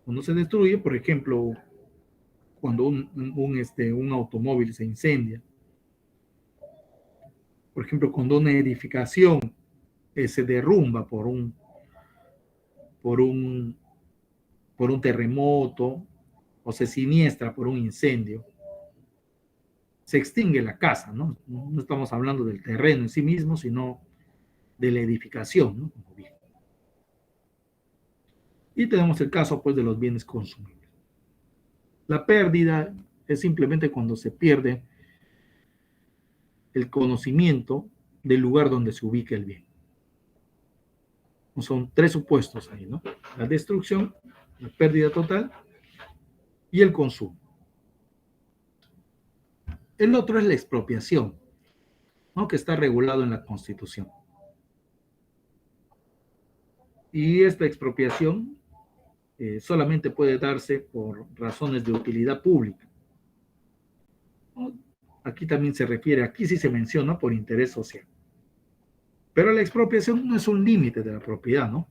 Cuando se destruye, por ejemplo, cuando un automóvil se incendia, por ejemplo, cuando una edificación se derrumba por un, por un terremoto o se siniestra por un incendio, se extingue la casa, ¿no? No estamos hablando del terreno en sí mismo, sino de la edificación, ¿no? Y tenemos el caso, pues, de los bienes consumibles. La pérdida es simplemente cuando se pierde el conocimiento del lugar donde se ubica el bien. Son tres supuestos ahí, ¿no? La destrucción, la pérdida total y el consumo. El otro es la expropiación, ¿no? Que está regulado en la Constitución. Y esta expropiación solamente puede darse por razones de utilidad pública. Aquí también se refiere, aquí sí se menciona por interés social. Pero la expropiación no es un límite de la propiedad, ¿no?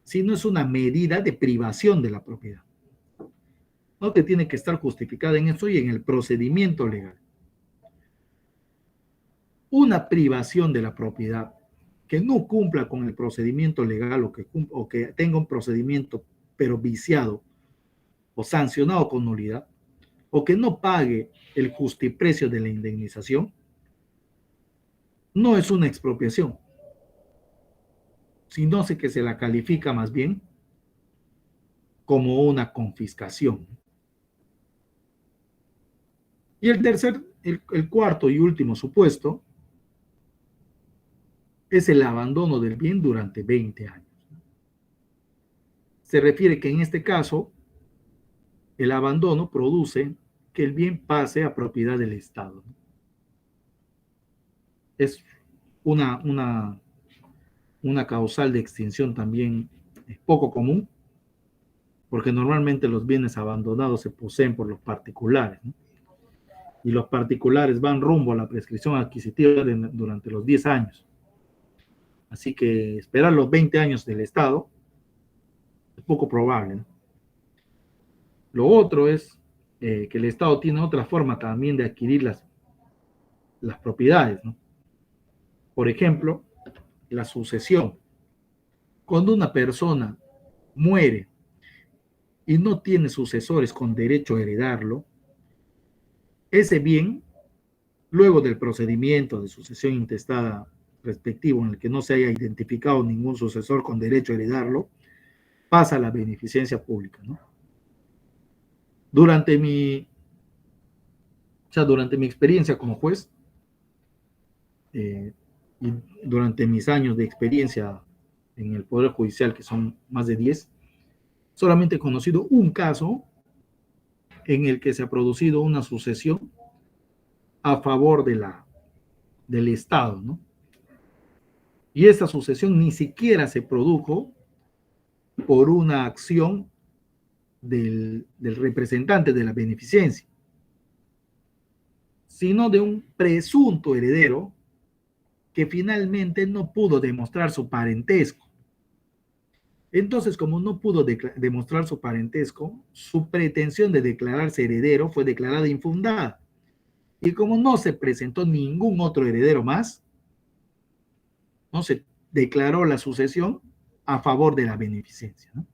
Sino es una medida de privación de la propiedad, ¿no? Que tiene que estar justificada en eso y en el procedimiento legal. Una privación de la propiedad que no cumpla con el procedimiento legal o que tenga un procedimiento pero viciado o sancionado con nulidad, o que no pague el justiprecio de la indemnización, no es una expropiación, sino que se la califica más bien como una confiscación. Y el cuarto y último supuesto es el abandono del bien durante 20 años. Se refiere que en este caso el abandono produce que el bien pase a propiedad del Estado. Es una causal de extinción también poco común, porque normalmente los bienes abandonados se poseen por los particulares, ¿no? Y los particulares van rumbo a la prescripción adquisitiva durante los 10 años. Así que esperar los 20 años del Estado es poco probable, ¿no? Lo otro es que el Estado tiene otra forma también de adquirir las propiedades, ¿no? Por ejemplo, la sucesión. Cuando una persona muere y no tiene sucesores con derecho a heredarlo, ese bien, luego del procedimiento de sucesión intestada respectivo en el que no se haya identificado ningún sucesor con derecho a heredarlo, pasa a la beneficencia pública, ¿no? Durante mi, durante mi experiencia como juez, y durante mis años de experiencia en el Poder Judicial, que son más de 10, solamente he conocido un caso en el que se ha producido una sucesión a favor del Estado, ¿no? Y esta sucesión ni siquiera se produjo por una acción del representante de la beneficencia, sino de un presunto heredero que finalmente no pudo demostrar su parentesco. Entonces, como no pudo demostrar su parentesco, su pretensión de declararse heredero fue declarada infundada. Y como no se presentó ningún otro heredero más, no se declaró la sucesión a favor de la beneficencia, ¿no?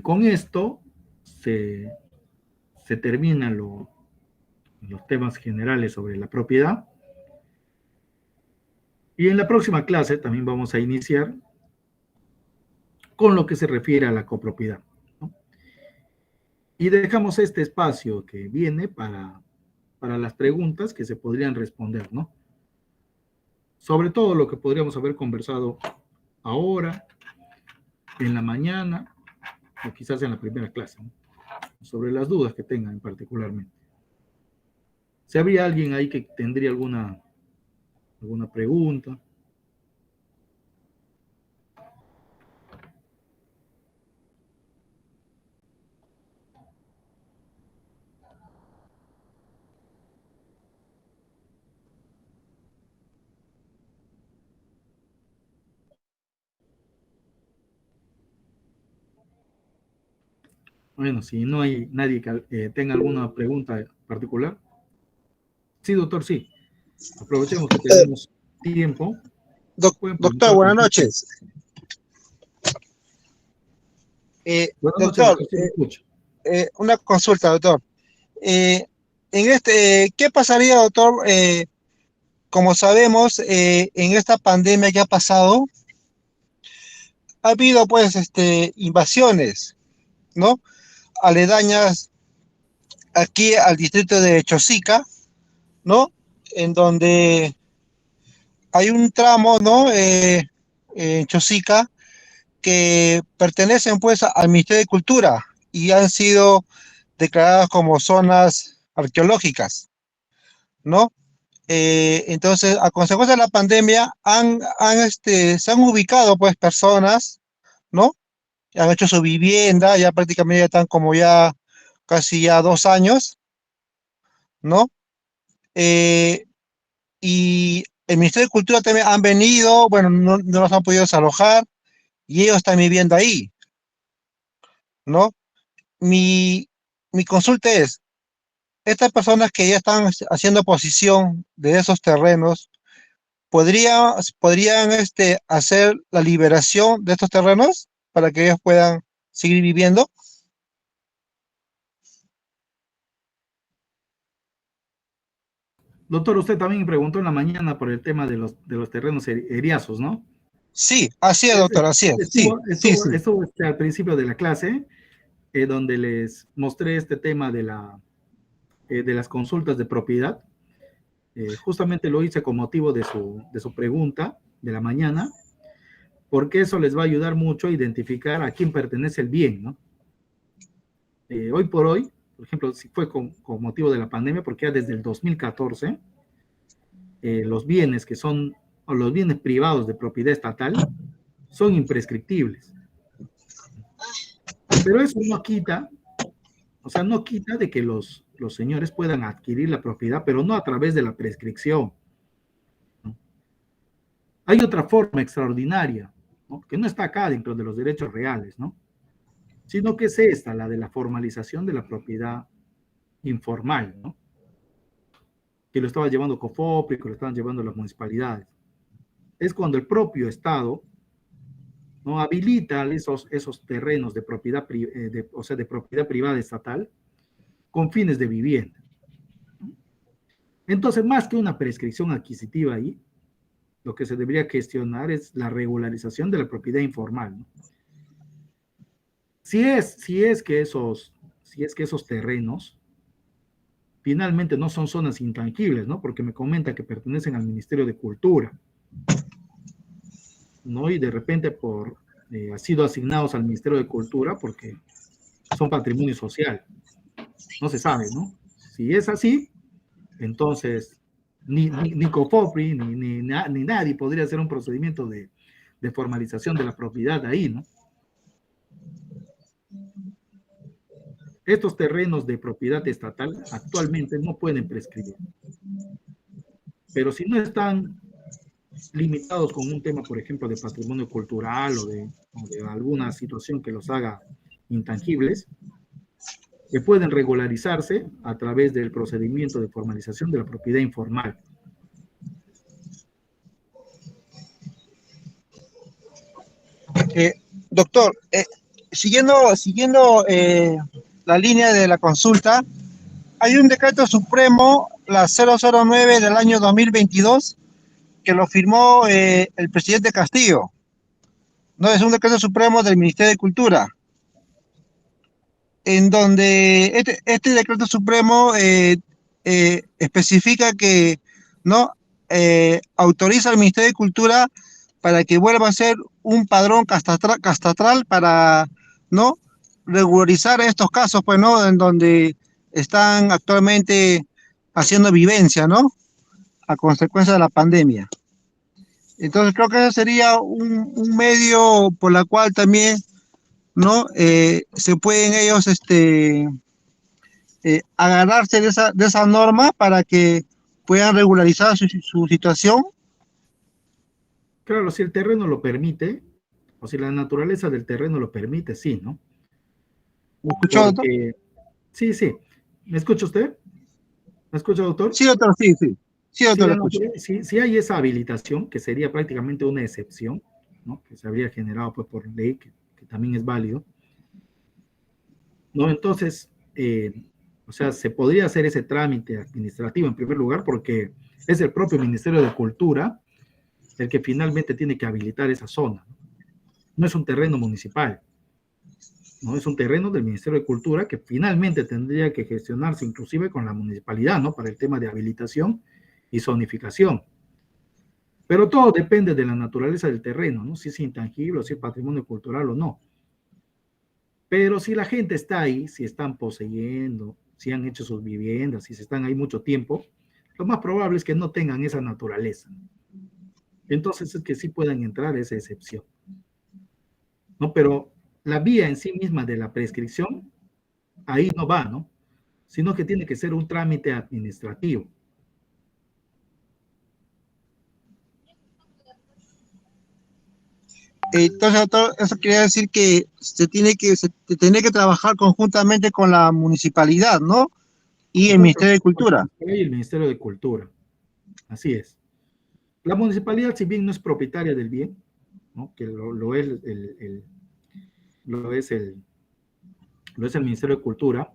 Con esto se terminan los temas generales sobre la propiedad. Y en la próxima clase también vamos a iniciar con lo que se refiere a la copropiedad, ¿no? Y dejamos este espacio que viene para las preguntas que se podrían responder, ¿no? Sobre todo lo que podríamos haber conversado ahora, en la mañana, o quizás en la primera clase, ¿no? Sobre las dudas que tengan particularmente. Si habría alguien ahí que tendría alguna pregunta. Bueno, si no hay nadie que tenga alguna pregunta particular. Sí, doctor, sí. Aprovechemos que tenemos tiempo. Pueden Doctor, preguntar buenas cualquier cosa. noches. Buenas noches, Doctor, doctor, sí me escucha. una consulta, doctor. ¿Qué pasaría, doctor? Como sabemos, en esta pandemia que ha pasado, ha habido pues invasiones, ¿no? Aledañas aquí al distrito de Chosica, ¿no? En donde hay un tramo, ¿no? En Chosica que pertenecen pues al Ministerio de Cultura y han sido declaradas como zonas arqueológicas, ¿no? Entonces, a consecuencia de la pandemia, se han ubicado pues personas, ¿no? Han hecho su vivienda, ya prácticamente ya están como ya casi ya 2 años, ¿no? Eh, y el Ministerio de Cultura también han venido, bueno, no los han podido desalojar y ellos están viviendo ahí, ¿no? Mi, mi consulta es, estas personas que ya están haciendo posesión de esos terrenos, ¿podrían hacer la liberación de estos terrenos para que ellos puedan seguir viviendo? Doctor, usted también preguntó en la mañana por el tema de los terrenos eriazos, ¿no? Sí, así es, doctor, así es. Sí, sí, sí. Estuvo al principio de la clase, donde les mostré este tema de las consultas de propiedad. Justamente lo hice con motivo de su pregunta de la mañana, porque eso les va a ayudar mucho a identificar a quién pertenece el bien, ¿no? Hoy por hoy, por ejemplo, si fue con motivo de la pandemia, porque ya desde el 2014, los bienes que son, o los bienes privados de propiedad estatal, son imprescriptibles. Pero eso no quita, o sea, no quita de que los señores puedan adquirir la propiedad, pero no a través de la prescripción, ¿no? Hay otra forma extraordinaria, ¿no? Que no está acá dentro de los derechos reales, ¿no? Sino que es esta, la de la formalización de la propiedad informal, ¿no? Que lo estaba llevando COFOPRI, que lo estaban llevando las municipalidades. Es cuando el propio Estado ¿no? Habilita esos terrenos de propiedad, o sea, de propiedad privada estatal con fines de vivienda. Entonces, más que una prescripción adquisitiva ahí, lo que se debería gestionar es la regularización de la propiedad informal, ¿no? Si es que esos terrenos finalmente no son zonas intangibles, ¿no? Porque me comenta que pertenecen al Ministerio de Cultura, ¿no? Y de repente ha sido asignados al Ministerio de Cultura porque son patrimonio social. No se sabe, ¿no? Si es así, entonces ni COFOPRI ni nadie podría hacer un procedimiento de formalización de la propiedad ahí, ¿no? Estos terrenos de propiedad estatal actualmente no pueden prescribir. Pero si no están limitados con un tema, por ejemplo, de patrimonio cultural o de alguna situación que los haga intangibles, que pueden regularizarse a través del procedimiento de formalización de la propiedad informal. Doctor, siguiendo la línea de la consulta, hay un decreto supremo, la 009 del año 2022, que lo firmó el presidente Castillo. No, es un decreto supremo del Ministerio de Cultura, en donde este decreto supremo especifica que no autoriza al Ministerio de Cultura para que vuelva a ser un padrón catastral para no regularizar estos casos, pues, ¿no? En donde están actualmente haciendo vivencia, ¿no? A consecuencia de la pandemia. Entonces creo que ese sería un medio por la cual también, ¿no? Se pueden ellos agarrarse de esa norma para que puedan regularizar su situación. Claro, si el terreno lo permite, o si la naturaleza del terreno lo permite, sí, ¿no? ¿Me escuchó, doctor? Porque, sí, sí. ¿Me escucha usted? ¿Me escucha, doctor? Sí, doctor, sí, sí. Sí, Si, doctor, lo escucho. si hay esa habilitación, que sería prácticamente una excepción, ¿no? Que se habría generado pues, por ley, que también es válido, ¿no? Entonces, o sea, se podría hacer ese trámite administrativo en primer lugar porque es el propio Ministerio de Cultura el que finalmente tiene que habilitar esa zona. No es un terreno municipal, ¿no? Es un terreno del Ministerio de Cultura que finalmente tendría que gestionarse inclusive con la municipalidad, ¿no? Para el tema de habilitación y zonificación. Pero todo depende de la naturaleza del terreno, ¿no? Si es intangible, si es patrimonio cultural o no. Pero si la gente está ahí, si están poseyendo, si han hecho sus viviendas, si se están ahí mucho tiempo, lo más probable es que no tengan esa naturaleza. Entonces es que sí puedan entrar esa excepción, ¿no? Pero la vía en sí misma de la prescripción, ahí no va, ¿no? Sino que tiene que ser un trámite administrativo. Entonces, doctor, eso quiere decir que se tiene que trabajar conjuntamente con la municipalidad, ¿no? Y el Exacto, Ministerio de con la Cultura. municipalidad y el Ministerio de Cultura. Así es. La municipalidad, si bien no es propietaria del bien, ¿no? Que lo es lo es el Ministerio de Cultura,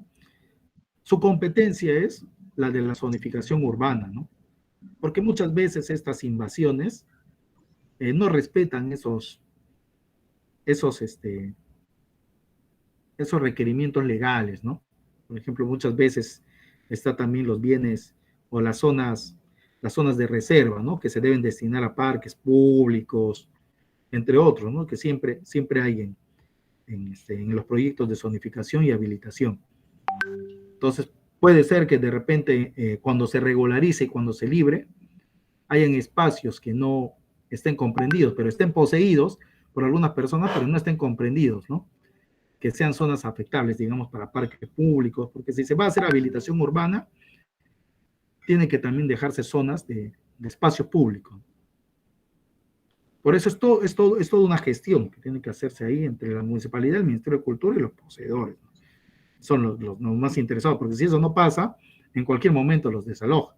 su competencia es la de la zonificación urbana, ¿no? Porque muchas veces estas invasiones no respetan esos, este, esos requerimientos legales, ¿no? Por ejemplo, muchas veces está también los bienes o las zonas de reserva, ¿no? Que se deben destinar a parques públicos, entre otros, ¿no? Que siempre hay en los proyectos de zonificación y habilitación. Entonces, puede ser que de repente, cuando se regularice y cuando se libre, hayan espacios que no estén comprendidos, pero estén poseídos por algunas personas, pero no estén comprendidos, ¿no? Que sean zonas afectables, digamos, para parques públicos, porque si se va a hacer habilitación urbana, tiene que también dejarse zonas de espacio público. Por eso es toda una gestión que tiene que hacerse ahí entre la municipalidad, el Ministerio de Cultura y los poseedores, ¿no? Son los más interesados, porque si eso no pasa, en cualquier momento los desalojan.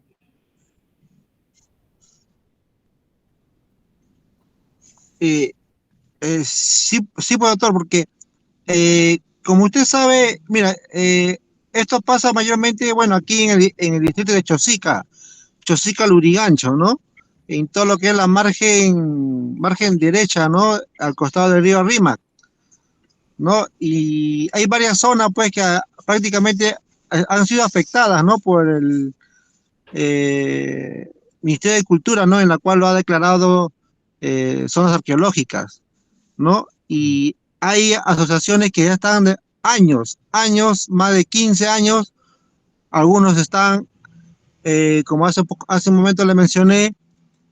Sí, sí, pues, doctor, porque como usted sabe, mira, esto pasa mayormente, bueno, aquí en el distrito de Chosica, Chosica Lurigancho, ¿no? En todo lo que es la margen derecha, ¿no? Al costado del río Rímac, ¿no? Y hay varias zonas, pues, que prácticamente han sido afectadas, ¿no? Por el Ministerio de Cultura, ¿no? En la cual lo ha declarado zonas arqueológicas, ¿no? Y hay asociaciones que ya están de años, más de 15 años, algunos están, como hace un momento le mencioné,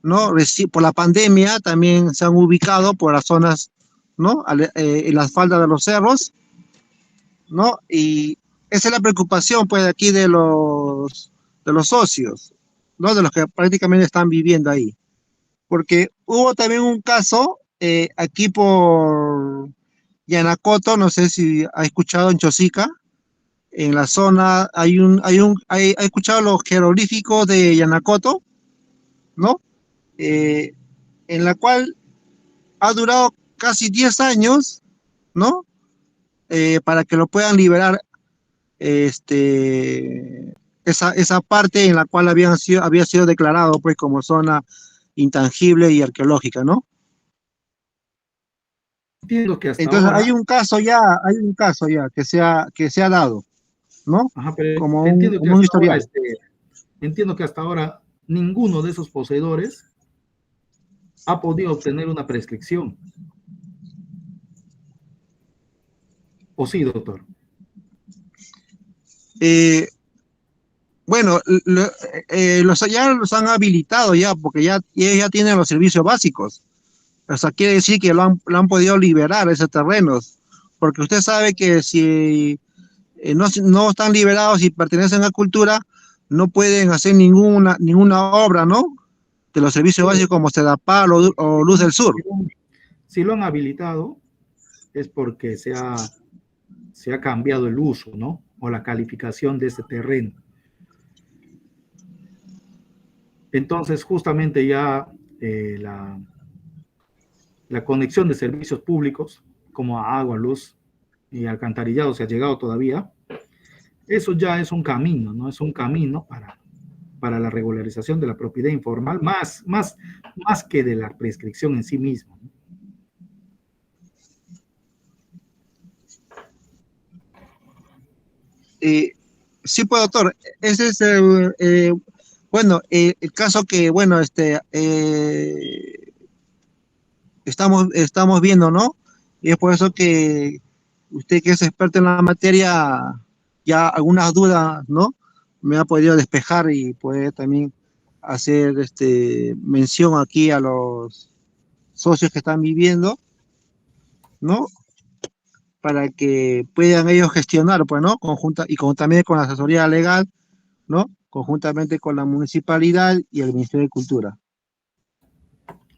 ¿no? Por la pandemia también se han ubicado por las zonas, ¿no? En las faldas de los cerros, ¿no? Y esa es la preocupación, pues, de aquí de los socios, ¿no? De los que prácticamente están viviendo ahí. Porque hubo también un caso aquí por Yanacoto, no sé si ha escuchado en Chosica, en la zona ha escuchado los jeroglíficos de Yanacoto, ¿no? Eh, en la cual ha durado casi 10 años, ¿no? Para que lo puedan liberar esa parte en la cual había sido declarado pues como zona intangible y arqueológica, ¿no? Entiendo que hasta Entonces ahora, hay un caso ya que se ha dado, ¿no? ajá, pero Como entiendo que como un hasta ahora, historial. entiendo que hasta ahora ninguno de esos poseedores ha podido obtener una prescripción. ¿O sí, doctor? Eh, bueno, ya los han habilitado ya, porque ya tienen los servicios básicos. O sea, quiere decir que lo han podido liberar esos terrenos. Porque usted sabe que si no están liberados y pertenecen a cultura, no pueden hacer ninguna obra, ¿no? De los servicios Sí, básicos como Sedapal o Luz del Sur. si lo han habilitado es porque se ha cambiado el uso, ¿no? O la calificación de ese terreno. Entonces, justamente ya la conexión de servicios públicos, como a agua, luz y alcantarillado, se ha llegado todavía. Eso ya es un camino, ¿no? Es un camino para la regularización de la propiedad informal, más que de la prescripción en sí misma, ¿no? Eh, sí, pues, doctor, ese es bueno, el caso que, bueno, estamos viendo, ¿no? Y es por eso que usted que es experto en la materia, ya algunas dudas, ¿no? Me ha podido despejar y puede también hacer mención aquí a los socios que están viviendo, ¿no? Para que puedan ellos gestionar, pues, ¿no? También con la asesoría legal, ¿no? Conjuntamente con la municipalidad y el Ministerio de Cultura.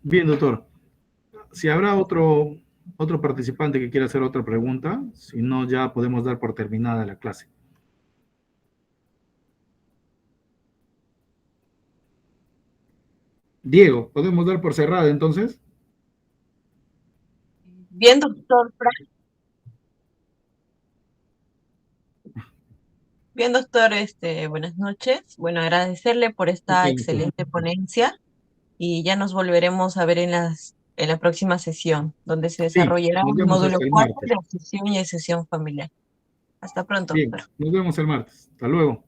Bien, doctor. Si habrá otro participante que quiera hacer otra pregunta, si no, ya podemos dar por terminada la clase. Diego, ¿podemos dar por cerrada entonces? Bien, doctor Frank. Bien, doctor, buenas noches. Bueno, agradecerle por Ok, esta doctor. excelente ponencia y ya nos volveremos a ver en la próxima sesión, donde se Sí, desarrollará nos el vemos módulo hasta el 4 martes. de obsesión y decisión familiar. Hasta pronto, Bien, doctor. nos vemos el martes. Hasta luego.